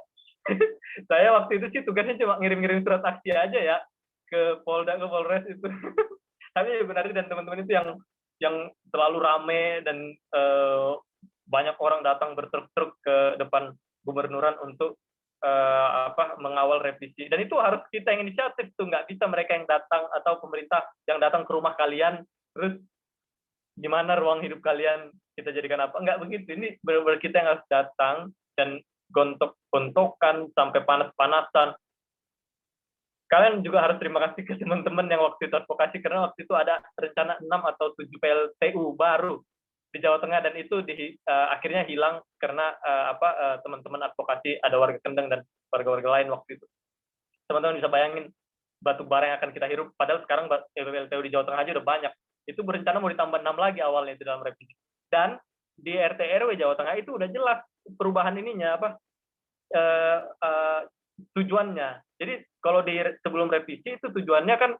Saya waktu itu sih tugasnya cuma ngirim-ngirim surat aksi aja ya ke Polda, ke Polres itu. Tapi Gunarti dan teman-teman itu yang selalu rame dan banyak orang datang bertruk-truk ke depan gubernuran untuk mengawal revisi. Dan itu harus kita yang inisiatif tuh, nggak bisa mereka yang datang atau pemerintah yang datang ke rumah kalian terus gimana ruang hidup kalian kita jadikan apa, nggak begitu. Ini benar-benar kita yang harus datang dan gontok-gontokan sampai panas-panasan. Kalian juga harus terima kasih ke teman-teman yang waktu itu advokasi, karena waktu itu ada rencana 6 atau 7 PLTU baru di Jawa Tengah, dan itu akhirnya hilang karena teman-teman advokasi, ada warga Kendeng dan warga-warga lain waktu itu. Teman-teman bisa bayangin batu bara yang akan kita hirup, padahal sekarang PLTU di Jawa Tengah aja udah banyak. Itu berencana mau ditambah 6 lagi awalnya itu dalam revisi. Dan di RT RW Jawa Tengah itu udah jelas perubahan ininya tujuannya. Jadi kalau sebelum revisi itu tujuannya kan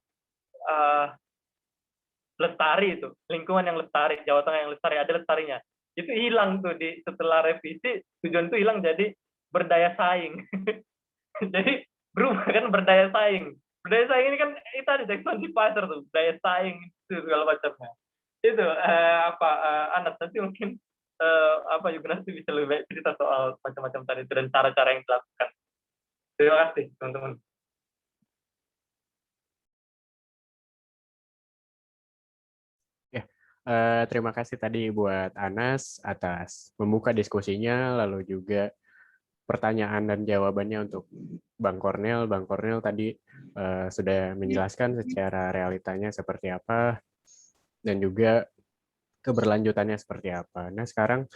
lestari, itu lingkungan yang lestari, Jawa Tengah yang lestari, ada lestarinya. Itu hilang tuh setelah revisi, tujuan itu hilang jadi berdaya saing. Jadi berubah kan berdaya saing. Berdaya saing ini kan itu ada ekspansi pasar tuh, daya saing itu segala macamnya. itu Anas nanti mungkin Yugnas bisa lebih baik cerita soal macam-macam tadi itu dan cara-cara yang dilakukan. Terima kasih teman-teman. Terima kasih tadi buat Anas atas membuka diskusinya, lalu juga pertanyaan dan jawabannya untuk Bang Kornel. Bang Kornel tadi sudah menjelaskan secara realitanya seperti apa, dan juga keberlanjutannya seperti apa. Nah, sekarang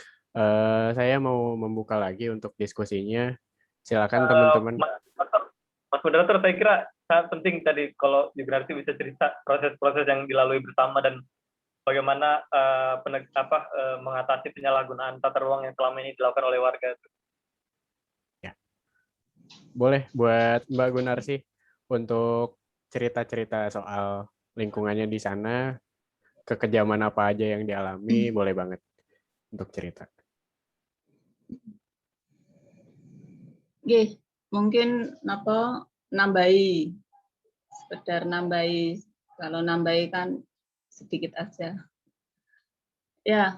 saya mau membuka lagi untuk diskusinya. Silakan teman-teman. Mas moderator, saya kira sangat penting tadi kalau Yugnas bisa cerita proses-proses yang dilalui bersama dan bagaimana mengatasi penyalahgunaan tata ruang yang selama ini dilakukan oleh warga. Ya. Boleh buat Mbak Gunarsi untuk cerita-cerita soal lingkungannya di sana, kekejaman apa aja yang dialami, boleh banget untuk cerita. Oke, mungkin sekedar nambahi. Kalau nambahi kan sedikit aja. Ya,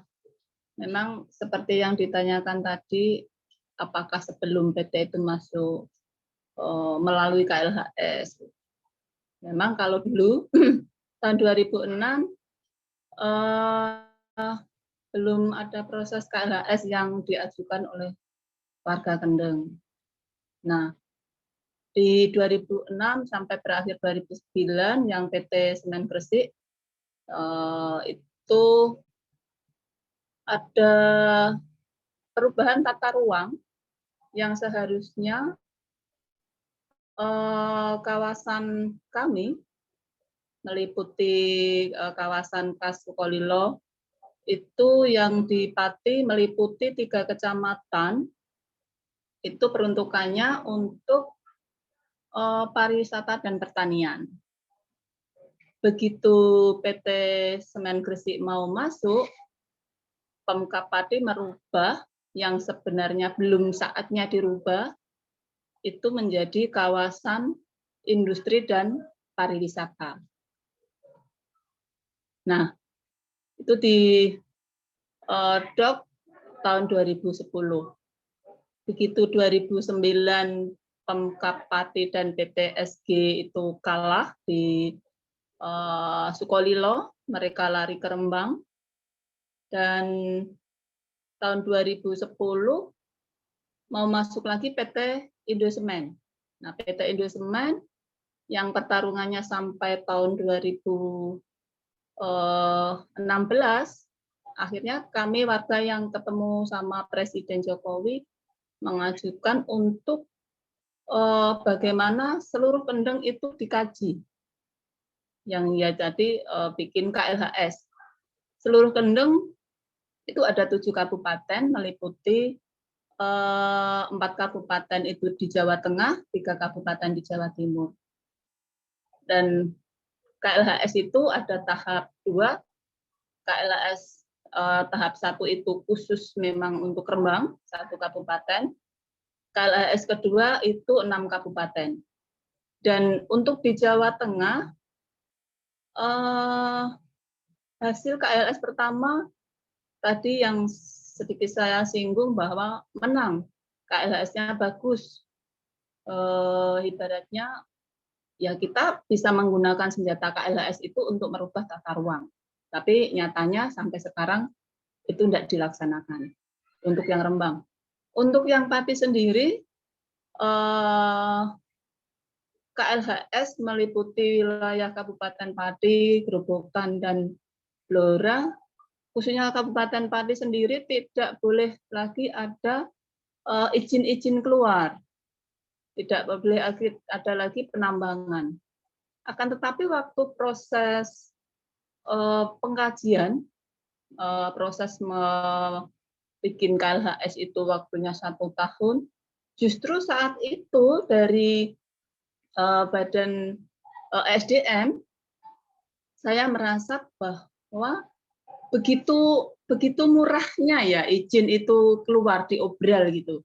memang seperti yang ditanyakan tadi, apakah sebelum PT itu masuk melalui KLHS? Memang kalau dulu tahun 2006 belum ada proses KLHS yang diajukan oleh warga Kendeng. Nah, di 2006 sampai berakhir 2009 yang PT Semen Gresik itu ada perubahan tata ruang yang seharusnya kawasan kami meliputi kawasan Kas Sukolilo itu yang di Pati meliputi 3 kecamatan, itu peruntukannya untuk pariwisata dan pertanian. Begitu PT Semen Gresik mau masuk, Pemkab Pati merubah yang sebenarnya belum saatnya dirubah, itu menjadi kawasan industri dan pariwisata. Nah, itu di DOK tahun 2010. Begitu 2009 Pemkab Pati dan PTSG itu kalah di Sukolilo, mereka lari ke Rembang. Dan tahun 2010 mau masuk lagi PT Indosemen. Nah, PT Indosemen yang pertarungannya sampai tahun 2016, akhirnya kami warga yang ketemu sama Presiden Jokowi mengajukan untuk bagaimana seluruh Kendeng itu dikaji. Yang ya jadi bikin KLHS. Seluruh Kendeng itu ada 7 kabupaten, meliputi 4 kabupaten itu di Jawa Tengah, 3 kabupaten di Jawa Timur. Dan KLHS itu ada tahap 2, KLHS tahap 1 itu khusus memang untuk Rembang, 1 kabupaten. KLHS kedua itu 6 kabupaten. Dan untuk di Jawa Tengah, hasil KLHS pertama tadi yang sedikit saya singgung bahwa menang, KLHS-nya bagus. Ibaratnya ya kita bisa menggunakan senjata KLHS itu untuk merubah tata ruang. Tapi nyatanya sampai sekarang itu tidak dilaksanakan untuk yang Rembang. Untuk yang Pati sendiri, KLHS meliputi wilayah Kabupaten Pati, Grobogan, dan Blora. Khususnya Kabupaten Pati sendiri tidak boleh lagi ada izin-izin keluar. Tidak boleh ada lagi penambangan. Akan tetapi waktu proses pengkajian, proses bikin KLHS itu waktunya 1 tahun, justru saat itu dari Badan SDM, saya merasa bahwa begitu murahnya ya izin itu keluar diobral gitu.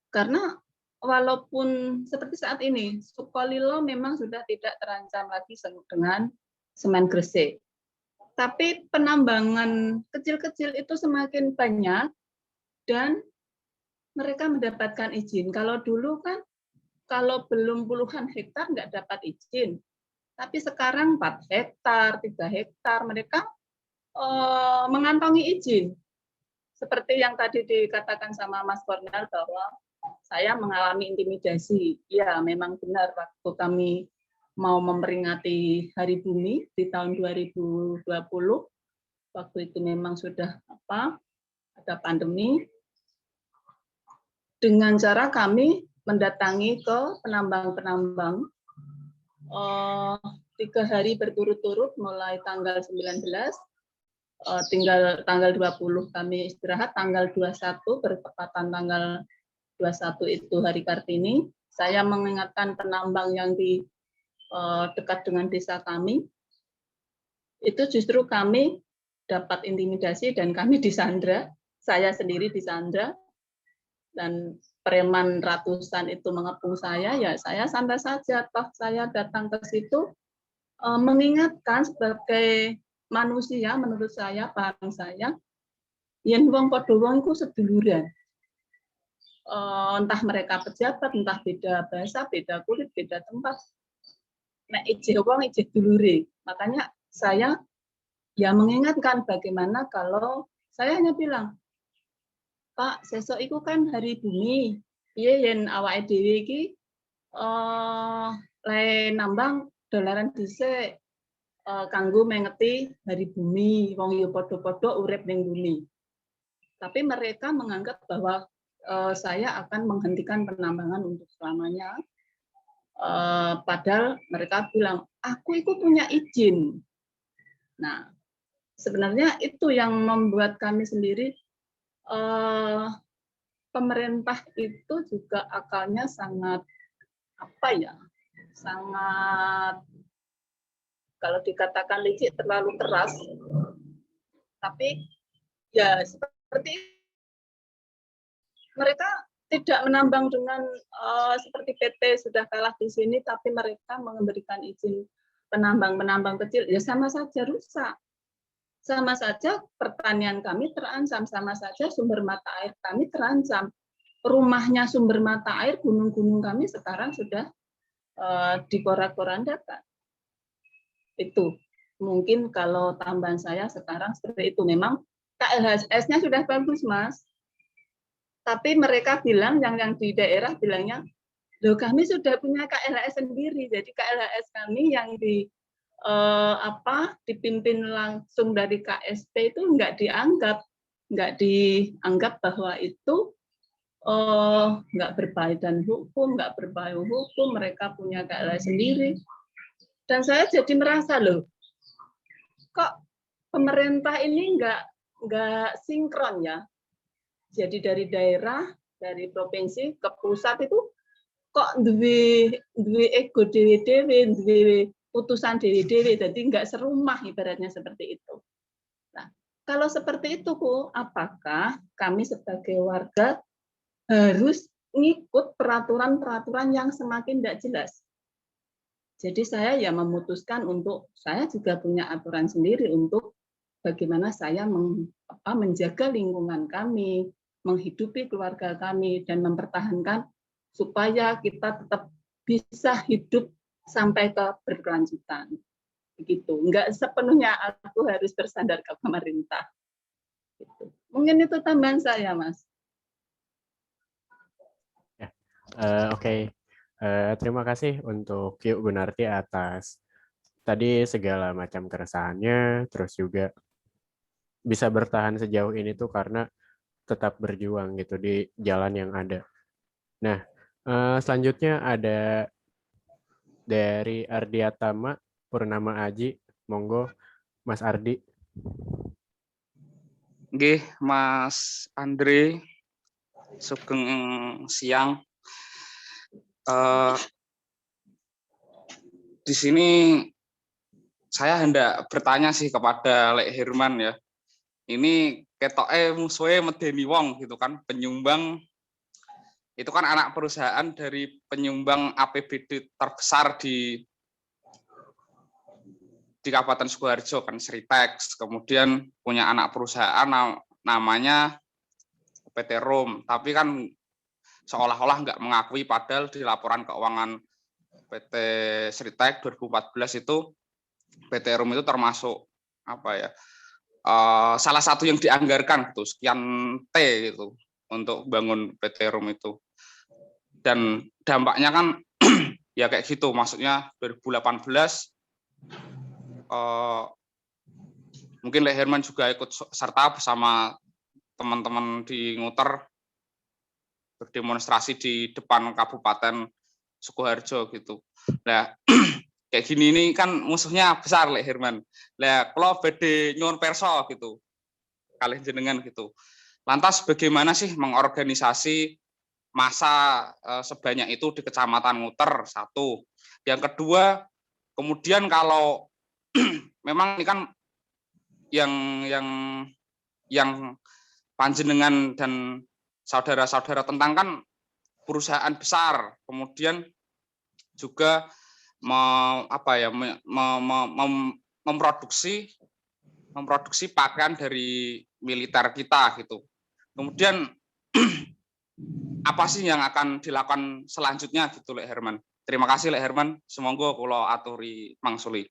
Karena walaupun seperti saat ini, Sukolilo memang sudah tidak terancam lagi dengan Semen Gresik. Tapi penambangan kecil-kecil itu semakin banyak dan mereka mendapatkan izin. Kalau dulu kan, kalau belum puluhan hektar nggak dapat izin. Tapi sekarang 4 hektar, 3 hektar, mereka mengantongi izin. Seperti yang tadi dikatakan sama Mas Kornel bahwa saya mengalami intimidasi. Ya, memang benar waktu kami mau memperingati Hari Bumi di tahun 2020, waktu itu memang sudah ada pandemi. Dengan cara kami mendatangi ke penambang-penambang 3 hari berturut-turut mulai tanggal 19, tinggal tanggal 20 kami istirahat, tanggal 21 bertepatan tanggal 21 itu hari Kartini. Saya mengingatkan penambang yang di dekat dengan desa kami, itu justru kami dapat intimidasi dan kami disandra. Saya sendiri disandra, dan preman ratusan itu mengepung saya, ya saya santai saja. Toh saya datang ke situ mengingatkan sebagai manusia, menurut saya, paham saya, yen wong padha wong iku seduluran. Entah mereka pejabat, entah beda bahasa, beda kulit, beda tempat. Nek ijeh wong ijeh dulure. Makanya saya ya mengingatkan bagaimana kalau saya hanya bilang, Pak, sesuk iku kan Hari Bumi. Piye yen awake dhewe iki le nambang dolaran dhisik kanggo mengeti Hari Bumi, wong ya padha-padha urip ning bumi. Tapi mereka menganggap bahwa saya akan menghentikan penambangan untuk selamanya. Padahal mereka bilang, aku itu punya izin. Nah, sebenarnya itu yang membuat kami sendiri, pemerintah itu juga akalnya sangat, sangat, kalau dikatakan licik terlalu keras. Tapi ya seperti mereka tidak menambang dengan seperti PT sudah kalah di sini, tapi mereka memberikan izin penambang-penambang kecil, ya sama saja rusak. Sama saja pertanian kami terancam, sama saja sumber mata air kami terancam. Rumahnya sumber mata air, gunung-gunung kami sekarang sudah diporak-porandakan. Itu mungkin kalau tambahan saya sekarang seperti itu. Memang KLHS-nya sudah bagus, Mas. Tapi mereka bilang, yang di daerah bilangnya, loh kami sudah punya KLHS sendiri, jadi KLHS kami yang dipimpin langsung dari KSP itu nggak dianggap bahwa itu nggak berbaikan hukum, nggak berbau hukum, mereka punya KLHS sendiri. Dan saya jadi merasa, loh, kok pemerintah ini nggak sinkron ya. Jadi dari daerah, dari provinsi ke pusat itu kok duwe ego dewe-dewe, duwe putusan dewe-dewe, jadi nggak serumah ibaratnya seperti itu. Nah, kalau seperti itu, apakah kami sebagai warga harus ngikut peraturan-peraturan yang semakin tidak jelas? Jadi saya ya memutuskan untuk, saya juga punya aturan sendiri untuk bagaimana saya menjaga lingkungan kami, menghidupi keluarga kami, dan mempertahankan supaya kita tetap bisa hidup sampai ke berkelanjutan. Begitu. Enggak sepenuhnya aku harus bersandar ke pemerintah. Gitu. Mungkin itu tambahan saya, Mas. Ya. Oke. Terima kasih untuk Yuk Gunarti atas tadi segala macam keresahannya, terus juga bisa bertahan sejauh ini tuh karena tetap berjuang gitu di jalan yang ada. Nah, selanjutnya ada dari Ardiatama Purnama Aji, monggo Mas Ardi. Nggih, Mas Andre, sugeng siang. Di sini saya hendak bertanya sih kepada Lek Herman ya. Ini ketoke musuhe medeni wong gitu kan, penyumbang itu kan anak perusahaan dari penyumbang APBD terbesar di di Kabupaten Sukoharjo kan Sritex, kemudian punya anak perusahaan namanya PT Rum, tapi kan seolah-olah nggak mengakui, padahal di laporan keuangan PT Sritex 2014 itu PT Rum itu termasuk apa ya, salah satu yang dianggarkan gitu, sekian T gitu untuk bangun PT Rum itu. Dan dampaknya kan ya kayak gitu, maksudnya 2018 mungkin Le Herman juga ikut serta bersama teman-teman di Nguter berdemonstrasi di depan Kabupaten Sukoharjo gitu. Nah, kayak gini ini kan musuhnya besar Le Herman. Lah kalau bede nyuwun perso gitu. Kalih jenengan gitu. Lantas bagaimana sih mengorganisasi masa sebanyak itu di Kecamatan Nguter, satu. Yang kedua, kemudian kalau memang ini kan yang panjenengan dan saudara-saudara tentang kan perusahaan besar, kemudian juga memproduksi pakaian dari militer kita gitu. Kemudian apa sih yang akan dilakukan selanjutnya gitu, Lek Herman? Terima kasih Lek Herman, semoga kula aturi mangsuli.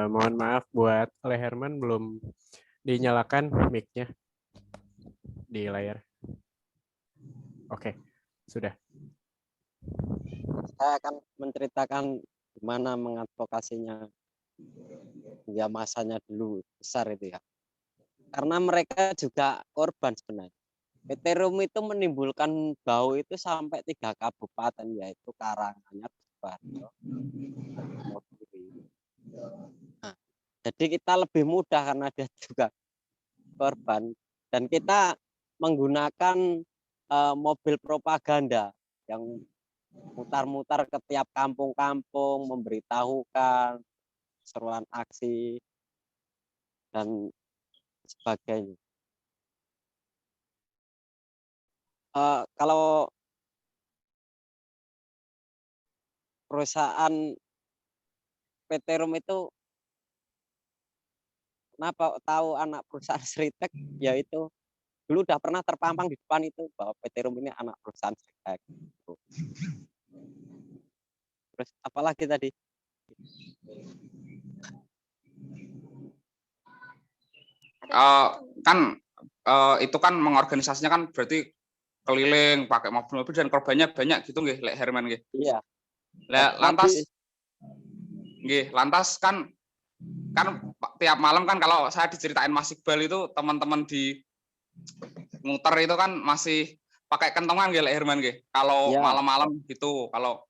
Mohon maaf buat Le Herman belum dinyalakan mic-nya di layar. Oke, sudah. Saya akan menceritakan gimana mengadvokasinya ya, masanya dulu besar itu ya. Karena mereka juga korban sebenarnya. PT Rum itu menimbulkan bau itu sampai 3 kabupaten, yaitu Karanganyar, Sukoharjo. Nah, jadi kita lebih mudah karena dia juga korban, dan kita menggunakan mobil propaganda yang mutar-mutar ke tiap kampung-kampung, memberitahukan seruan aksi dan sebagainya. Kalau perusahaan PT Rum itu kenapa tahu anak perusahaan Sritex, yaitu dulu udah pernah terpampang di depan itu bahwa PT Rum ini anak perusahaan Sritex. Terus apalagi tadi? Itu kan mengorganisasinya kan berarti keliling pakai mobil-mobil dan korbannya banyak gitu nggih, Lek Herman nggih. Iya. Lah lantas kan tiap malam kan kalau saya diceritain Mas Iqbal itu teman-teman di Nguter itu kan masih pakai kentongan nggih, Lek Herman nggih. Kalau malam-malam gitu, kalau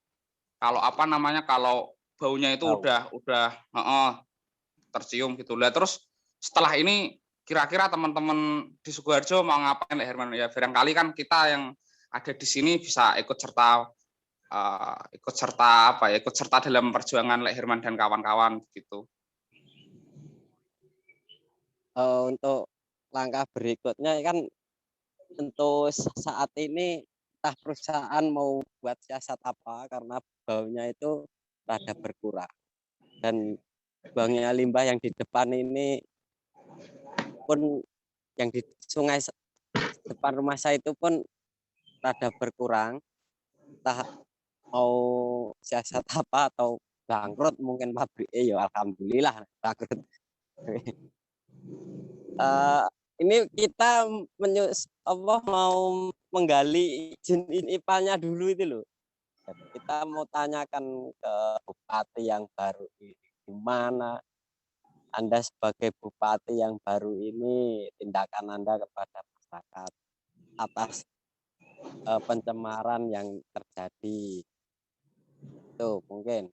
apa namanya, kalau baunya itu udah tercium gitu. Lah terus setelah ini kira-kira teman-teman di Sukoharjo mau ngapain, Lek Herman? Ya barangkali kan kita yang ada di sini bisa ikut serta dalam perjuangan Lek Herman dan kawan-kawan gitu. Untuk langkah berikutnya kan tentu saat ini entah perusahaan mau buat siasat apa, karena baunya itu rada berkurang, dan buangnya limbah yang di depan ini pun, yang di sungai depan rumah saya itu pun rada berkurang. Entah mau siasat apa atau bangkrut mungkin pabrik, ya alhamdulillah bangkrut. Ini kita mau menggali izin IPA-nya dulu itu loh. Kita mau tanyakan ke bupati yang baru ini, gimana Anda sebagai bupati yang baru ini, tindakan Anda kepada masyarakat atas pencemaran yang terjadi. Itu mungkin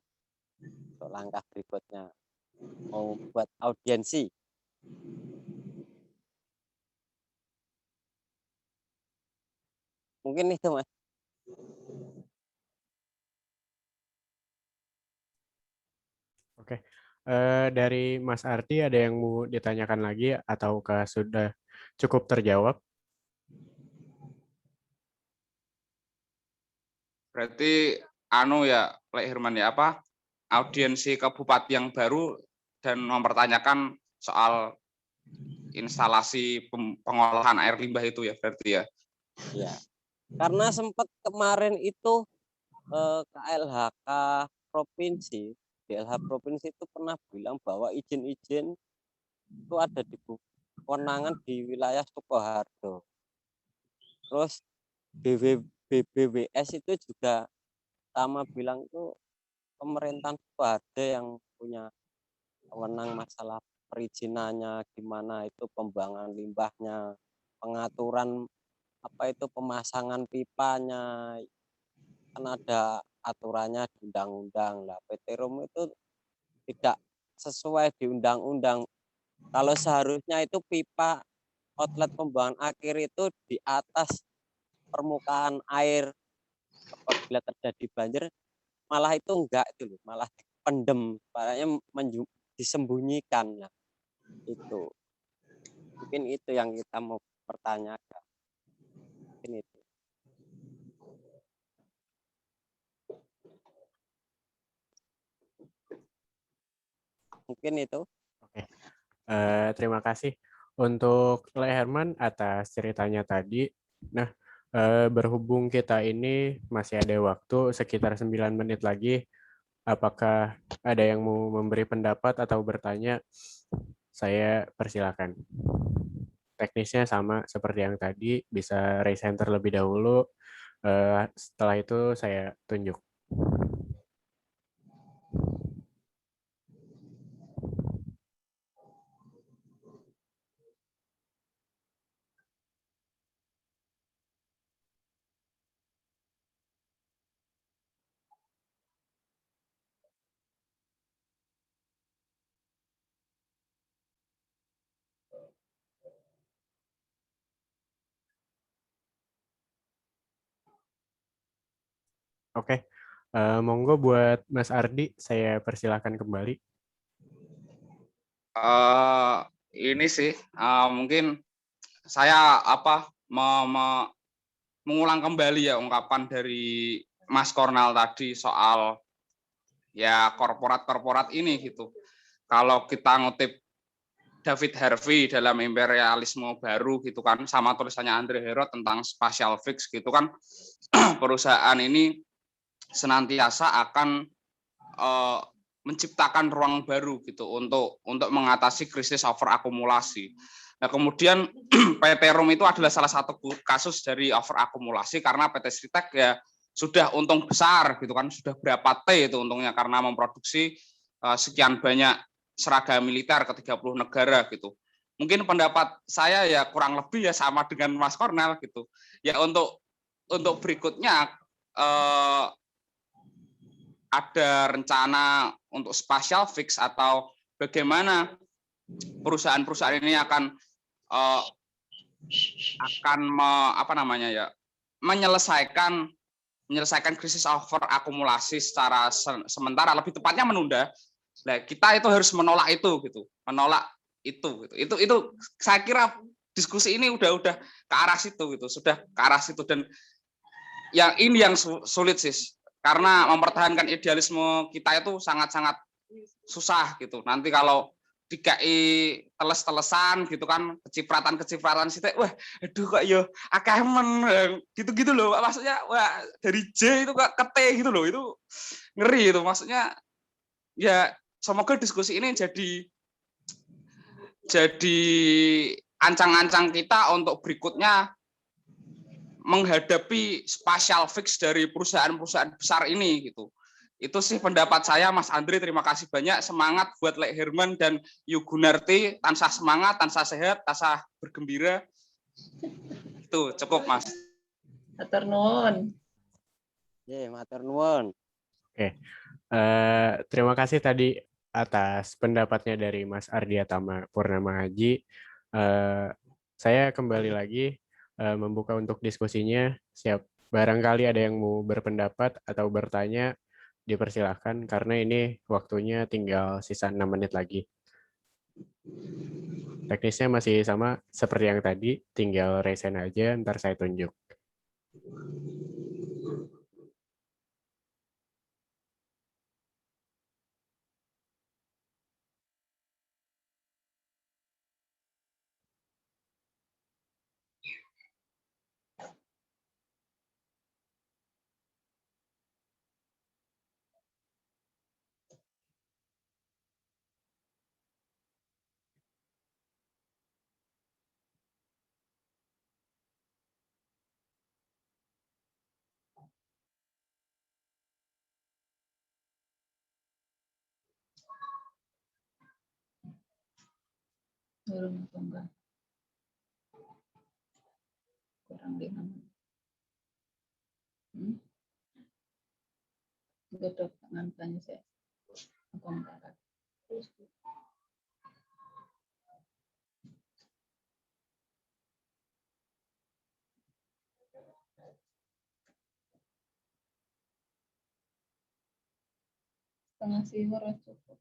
untuk langkah berikutnya, mau buat audiensi. Mungkin itu, Mas. Oke. Dari Mas Ardi ada yang mau ditanyakan lagi ataukah sudah cukup terjawab? Berarti anu ya, Lek Herman ya, apa audiensi ke bupati yang baru dan mempertanyakan soal instalasi pengolahan air limbah itu ya berarti ya. Ya, karena sempat kemarin itu KLHK provinsi, DLH provinsi itu pernah bilang bahwa izin-izin itu ada di kewenangan di wilayah Sukoharjo. Terus BBWS itu juga sama bilang itu pemerintahan Sukoharjo yang punya wewenang masalah perizinannya, gimana itu pembuangan limbahnya, pengaturan apa itu pemasangan pipanya, kan ada aturannya di undang-undang. Lah PT ROM itu tidak sesuai di undang-undang. Kalau seharusnya itu pipa outlet pembuangan akhir itu di atas permukaan air, apabila terjadi banjir malah itu enggak itu loh, malah dipendem, makanya disembunyikan ya. Itu mungkin itu yang kita mau pertanyakan, mungkin itu. Mungkin itu. Oke. Terima kasih untuk Le Herman atas ceritanya tadi. Nah, berhubung kita ini masih ada waktu sekitar 9 menit lagi, apakah ada yang mau memberi pendapat atau bertanya? Saya persilakan. Teknisnya sama seperti yang tadi, bisa raise hand terlebih dahulu. Setelah itu saya tunjuk. Oke, monggo buat Mas Ardi, saya persilakan kembali. Ini sih mungkin saya mengulang kembali ya ungkapan dari Mas Kornal tadi soal ya korporat ini gitu. Kalau kita ngutip David Harvey dalam imperialisme baru gitu kan, sama tulisannya Andre Herod tentang spatial fix gitu kan, perusahaan ini senantiasa akan menciptakan ruang baru gitu untuk mengatasi krisis overakumulasi. Nah, kemudian PT ROM itu adalah salah satu kasus dari overakumulasi karena PT Sritek ya sudah untung besar gitu kan, sudah berapa T itu untungnya karena memproduksi sekian banyak seragam militer ke 30 negara gitu. Mungkin pendapat saya ya kurang lebih ya sama dengan Mas Kornel gitu. Ya untuk berikutnya ada rencana untuk spatial fix atau bagaimana perusahaan-perusahaan ini akan menyelesaikan krisis overakumulasi secara sementara, lebih tepatnya menunda. Nah, kita itu harus menolak itu gitu, itu saya kira diskusi ini udah ke arah situ gitu, sudah ke arah situ. Dan yang ini yang sulit sih, karena mempertahankan idealisme kita itu sangat-sangat susah gitu. Nanti kalau dikai teles-telesan gitu kan, kecipratan sih, wah aduh kok yo akeh men gitu-gitu loh, maksudnya wah dari J itu ke T gitu loh, itu ngeri itu maksudnya. Ya semoga diskusi ini jadi ancang-ancang kita untuk berikutnya menghadapi spatial fix dari perusahaan-perusahaan besar ini gitu. Itu sih pendapat saya, Mas Andre. Terima kasih banyak. Semangat buat Lek Herman dan Yugunarti. Tansah semangat, tansah sehat, tansah bergembira. Itu cukup, Mas. Matur nuwun. Matur nuwun. Oke. Terima kasih tadi atas pendapatnya dari Mas Ardiatama Purnama Haji. Saya kembali lagi membuka untuk diskusinya. Barangkali ada yang mau berpendapat atau bertanya, dipersilahkan karena ini waktunya tinggal sisa 6 menit lagi. Teknisnya masih sama seperti yang tadi, tinggal resign aja, ntar saya tunjuk. Belum atau enggak? Kurang 5 menit. Enggak dok, tangan tanya saya. Bongkar. Terus. Setengah siwar cukup.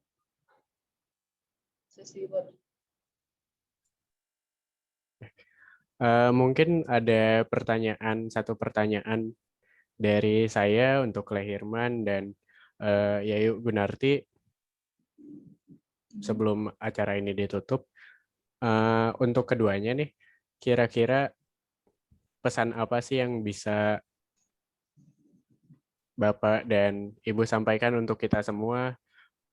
Sesiwar. Mungkin ada satu pertanyaan dari saya untuk Lehirman dan Yayu Gunarti sebelum acara ini ditutup. Untuk keduanya nih, kira-kira pesan apa sih yang bisa Bapak dan Ibu sampaikan untuk kita semua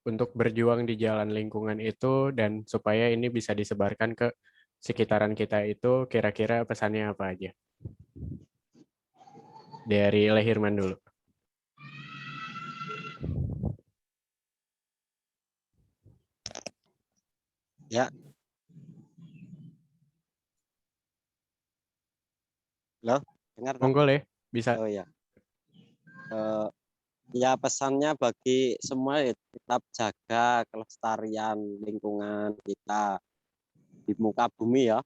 untuk berjuang di jalan lingkungan itu dan supaya ini bisa disebarkan ke sekitaran kita itu, kira-kira pesannya apa aja? Dari Lehirman dulu. Ya. Halo, dengar tak? Monggo Leh, bisa. Oh ya. Ya pesannya bagi semua ya, tetap jaga kelestarian lingkungan kita di muka bumi ya,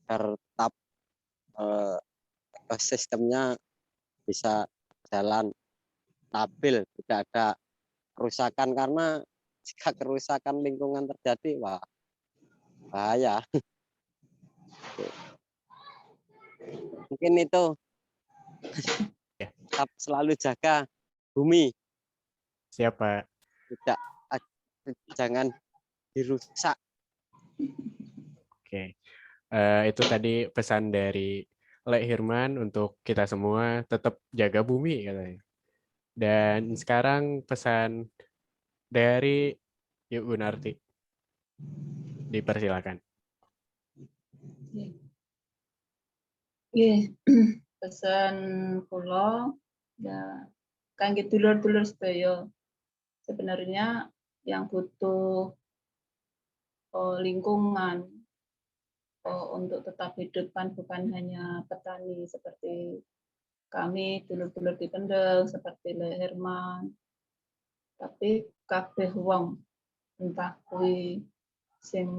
agar tetap ekosistemnya bisa jalan stabil, tidak ada kerusakan, karena jika kerusakan lingkungan terjadi, wah bahaya. Mungkin itu. Tetap selalu jaga bumi. Siapa? Jangan dirusak. Oke. Itu tadi pesan dari Lehirman untuk kita semua tetap jaga bumi katanya. Dan sekarang pesan dari Yuk Gunarti. Dipersilakan. Nggih, pesan kula ya kangge dulur-dulur sedaya. Sebenarnya yang butuh lingkungan untuk tetap hidup kan bukan hanya petani seperti kami, dulur-dulur di Kendeng, seperti Lehirman, tapi kabeh wong, entah kuwi sing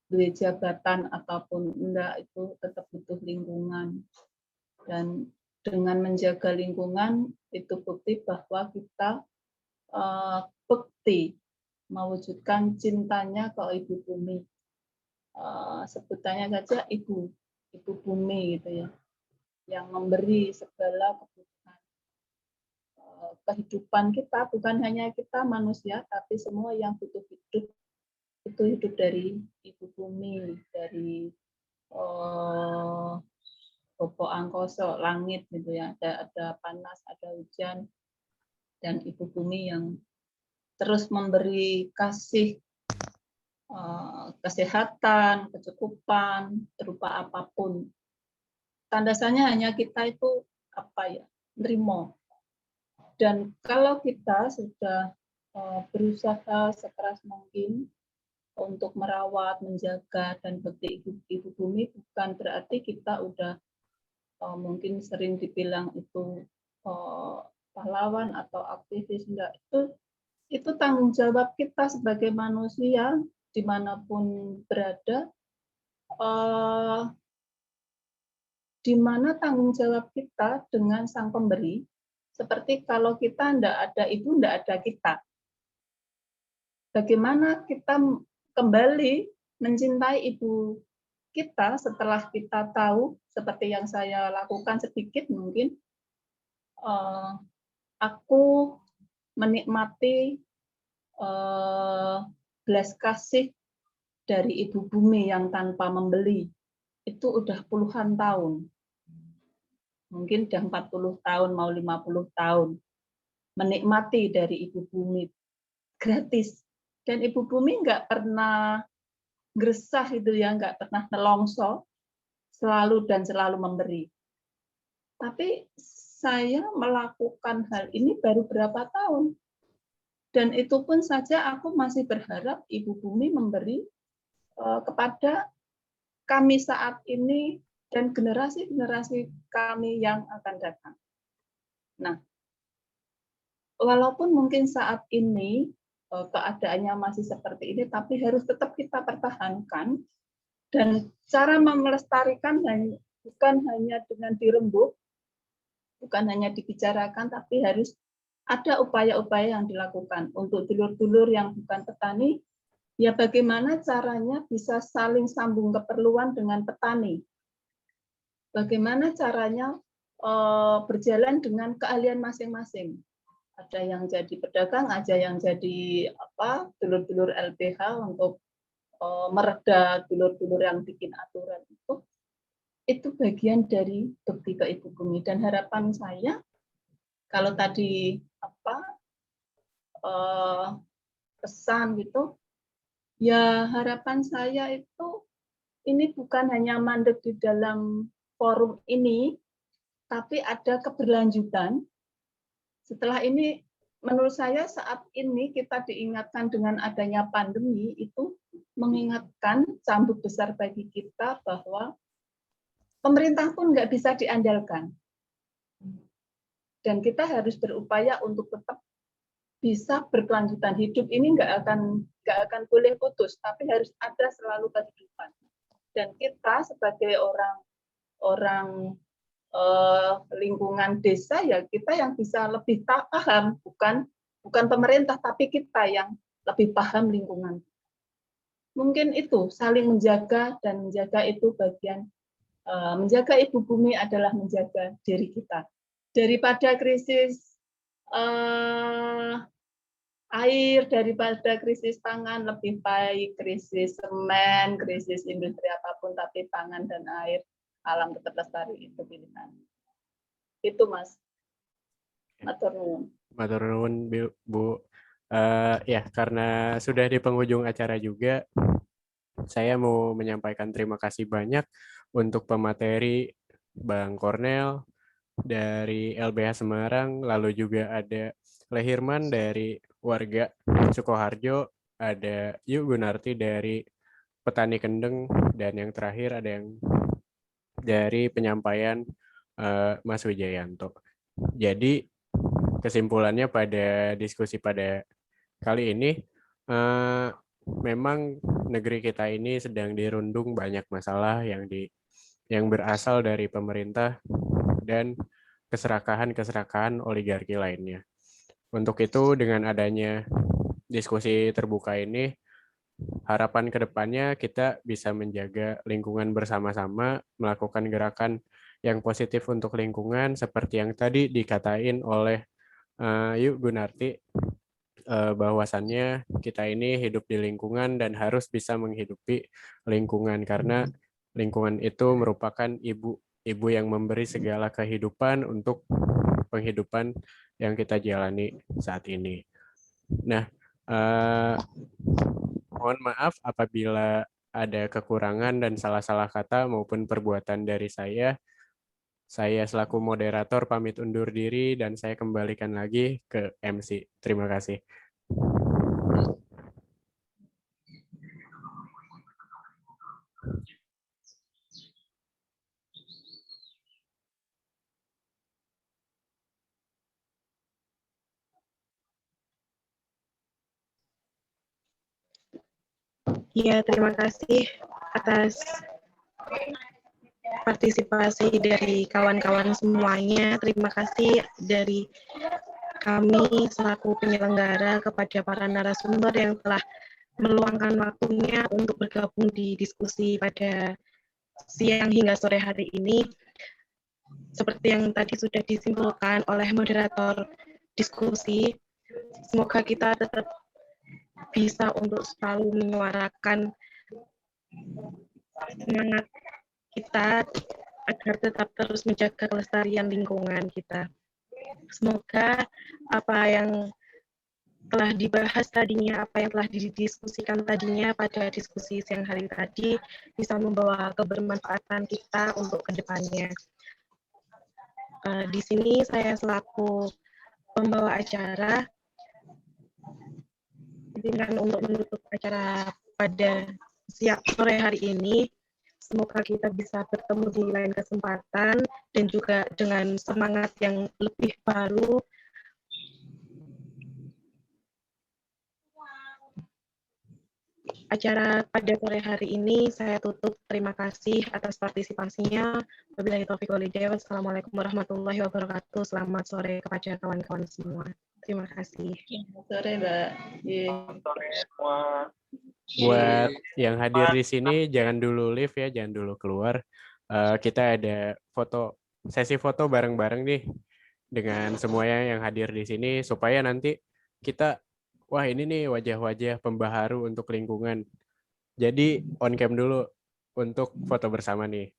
duwe jabatan ataupun enggak, itu tetap butuh lingkungan. Dan dengan menjaga lingkungan itu bukti bahwa kita bekti mewujudkan cintanya ke ibu bumi. Sebutannya saja ibu bumi gitu ya, yang memberi segala kebutuhan kehidupan kita, bukan hanya kita manusia, tapi semua yang butuh hidup itu hidup dari ibu bumi, dari Bobo angkoso, langit gitu ya, ada panas, ada hujan, dan ibu bumi yang terus memberi kasih kesehatan, kecukupan, berupa apapun. Tandasanya hanya kita itu nerimo. Dan kalau kita sudah berusaha sekeras mungkin untuk merawat, menjaga, dan bekti ibu bumi, bukan berarti kita udah mungkin sering dibilang itu pahlawan atau aktivis, enggak. Itu tanggung jawab kita sebagai manusia dimanapun berada, di mana tanggung jawab kita dengan Sang Pemberi Seperti kalau kita tidak ada ibu, tidak ada kita. Bagaimana kita kembali mencintai ibu kita setelah kita tahu, seperti yang saya lakukan sedikit mungkin, aku menikmati belas kasih dari ibu bumi yang tanpa membeli. Itu udah puluhan tahun. Mungkin udah 40 tahun, mau 50 tahun. Menikmati dari ibu bumi gratis. Dan ibu bumi nggak pernah gresah gitu ya, nggak pernah nelongso, selalu dan selalu memberi. Tapi saya melakukan hal ini baru berapa tahun. Dan itu pun saja aku masih berharap ibu bumi memberi kepada kami saat ini dan generasi-generasi kami yang akan datang. Nah, walaupun mungkin saat ini keadaannya masih seperti ini, tapi harus tetap kita pertahankan. Dan cara melestarikan bukan hanya dengan dirembuk, bukan hanya dibicarakan, tapi harus ada upaya-upaya yang dilakukan. Untuk dulur-dulur yang bukan petani, ya bagaimana caranya bisa saling sambung keperluan dengan petani. Bagaimana caranya berjalan dengan keahlian masing-masing. Ada yang jadi pedagang, ada yang jadi dulur-dulur LBH untuk mereda dulur-dulur yang bikin aturan itu bagian dari bakti ke ibu bumi. Dan harapan saya, kalau tadi pesan gitu, ya harapan saya itu ini bukan hanya mandek di dalam forum ini, tapi ada keberlanjutan. Setelah ini, menurut saya saat ini kita diingatkan dengan adanya pandemi, itu mengingatkan cambuk besar bagi kita bahwa pemerintah pun nggak bisa diandalkan. Dan kita harus berupaya untuk tetap bisa berkelanjutan. Hidup ini nggak akan boleh putus, tapi harus ada selalu kehidupan. Dan kita sebagai orang lingkungan desa, ya kita yang bisa lebih paham, bukan pemerintah, tapi kita yang lebih paham lingkungan. Mungkin itu saling menjaga, dan menjaga itu bagian menjaga ibu bumi adalah menjaga diri kita. Daripada krisis air, daripada krisis pangan, lebih baik krisis semen, krisis industri apapun, tapi pangan dan air, alam tetap lestari, itu pilihan. Itu Mas. Matur nuwun. Matur nuwun Bu. Ya, karena sudah di penghujung acara juga, saya mau menyampaikan terima kasih banyak untuk pemateri Bang Kornel dari LBH Semarang, lalu juga ada Lehirman dari warga Sukoharjo, ada Yu Gunarti dari petani kendeng, dan yang terakhir ada yang dari penyampaian Mas Wijayanto. Jadi kesimpulannya pada diskusi pada kali ini, memang negeri kita ini sedang dirundung banyak masalah yang berasal dari pemerintah dan keserakahan oligarki lainnya. Untuk itu, dengan adanya diskusi terbuka ini, harapan ke depannya kita bisa menjaga lingkungan bersama-sama, melakukan gerakan yang positif untuk lingkungan, seperti yang tadi dikatain oleh Yu Gunarti, bahwasannya kita ini hidup di lingkungan dan harus bisa menghidupi lingkungan, karena lingkungan itu merupakan ibu yang memberi segala kehidupan untuk penghidupan yang kita jalani saat ini. Nah, mohon maaf apabila ada kekurangan dan salah-salah kata maupun perbuatan dari saya. Saya selaku moderator pamit undur diri dan saya kembalikan lagi ke MC. Terima kasih. Ya, terima kasih atas partisipasi dari kawan-kawan semuanya. Terima kasih dari kami selaku penyelenggara kepada para narasumber yang telah meluangkan waktunya untuk bergabung di diskusi pada siang hingga sore hari ini. Seperti yang tadi sudah disimpulkan oleh moderator diskusi, semoga kita tetap bisa untuk selalu menyuarakan semangat kita agar tetap terus menjaga kelestarian lingkungan kita. Semoga apa yang telah dibahas tadinya, apa yang telah didiskusikan tadinya pada diskusi siang hari tadi bisa membawa kebermanfaatan kita untuk kedepannya. Di sini saya selaku pembawa acara dengan untuk menutup acara pada siang sore hari ini. Semoga kita bisa bertemu di lain kesempatan dan juga dengan semangat yang lebih baru. Acara pada sore hari ini saya tutup. Terima kasih atas partisipasinya. Wabillahi taufiq wal hidayah. Wassalamualaikum warahmatullahi wabarakatuh. Selamat sore kepada kawan-kawan semua. Terima kasih. Selamat sore, Mbak. Selamat sore semua. Buat yang hadir di sini jangan dulu leave ya, jangan dulu keluar. Kita ada sesi foto bareng-bareng nih dengan semuanya yang hadir di sini supaya nanti kita wah ini nih wajah-wajah pembaharu untuk lingkungan. Jadi on cam dulu untuk foto bersama nih.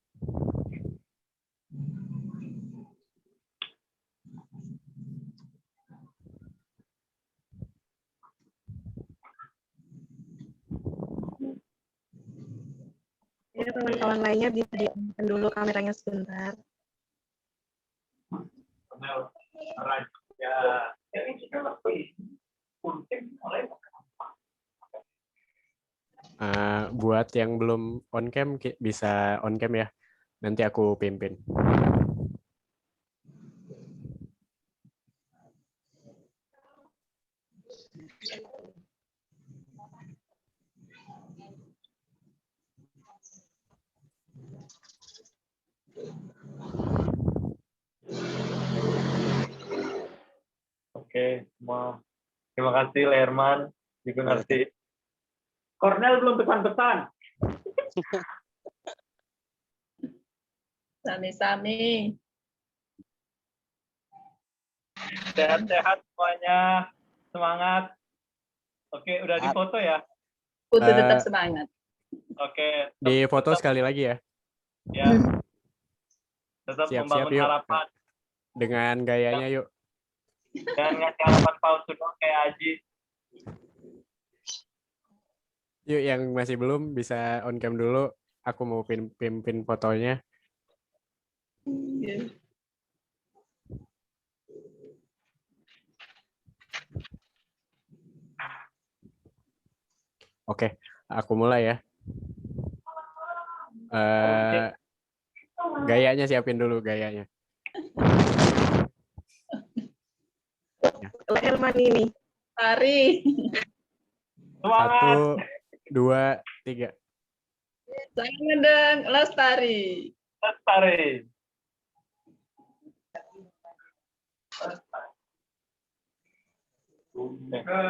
Ya, kawan-kawan lainnya bisa diamkan dulu kameranya sebentar. Buat yang belum on cam bisa on cam ya. Nanti aku pimpin. Oke, semua. Terima kasih, Lerman. Juga ngerti. Cornel belum pesan-pesan. Sami-sami. Sehat-sehat semuanya. Semangat. Oke, udah difoto ya? Kudu tetap semangat. Oke. Di foto sekali lagi ya. Ya. Tetap Siap-siap membangun yuk. harapan. Dengan gayanya yuk. Jangan ngasih harapan palsu dong kayak Aji. Yuk yang masih belum bisa on cam dulu. Aku mau pimpin fotonya. Oke, aku mulai ya. Gayanya siapin dulu gayanya. Elman ini. Tari. 1, 2, 3. Jangan dong, lestari. Lestari.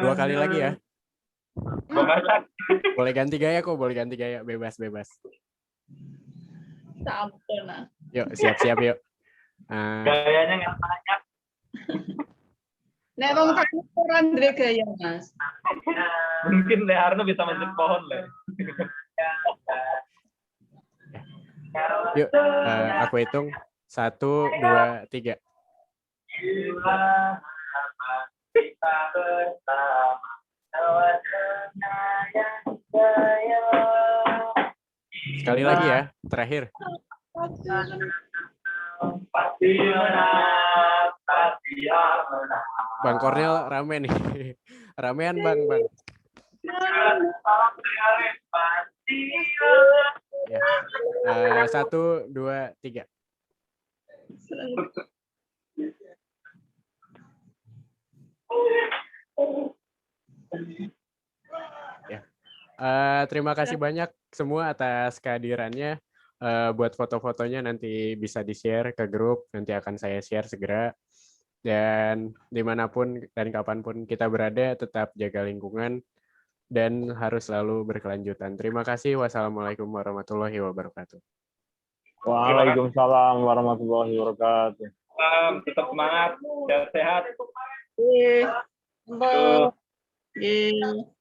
Dua kali lagi ya. Boleh ganti gaya kok, boleh ganti gaya, bebas. Sampun. Yuk, siap-siap yuk. Gayanya nggak banyak. Nek wong kan kurang duwe gaya, Mas. Mungkin Le Arno bisa manjat pohon, Le. Yuk, aku hitung. 1, 2, 3. Kita bersama. Sekali lagi ya, terakhir. Pasti menang. Bang Cornel rame nih. Ramean Bang. Ya. 1, 2, 3. Ya. Terima kasih banyak semua atas kehadirannya. buat foto-fotonya nanti bisa di-share ke grup, nanti akan saya share segera. Dan dimanapun dan kapanpun kita berada, tetap jaga lingkungan dan harus selalu berkelanjutan. Terima kasih. Wassalamualaikum warahmatullahi wabarakatuh. Waalaikumsalam warahmatullahi wabarakatuh. Tetap semangat, sehat-sehat. Iya. Tuh. Iya.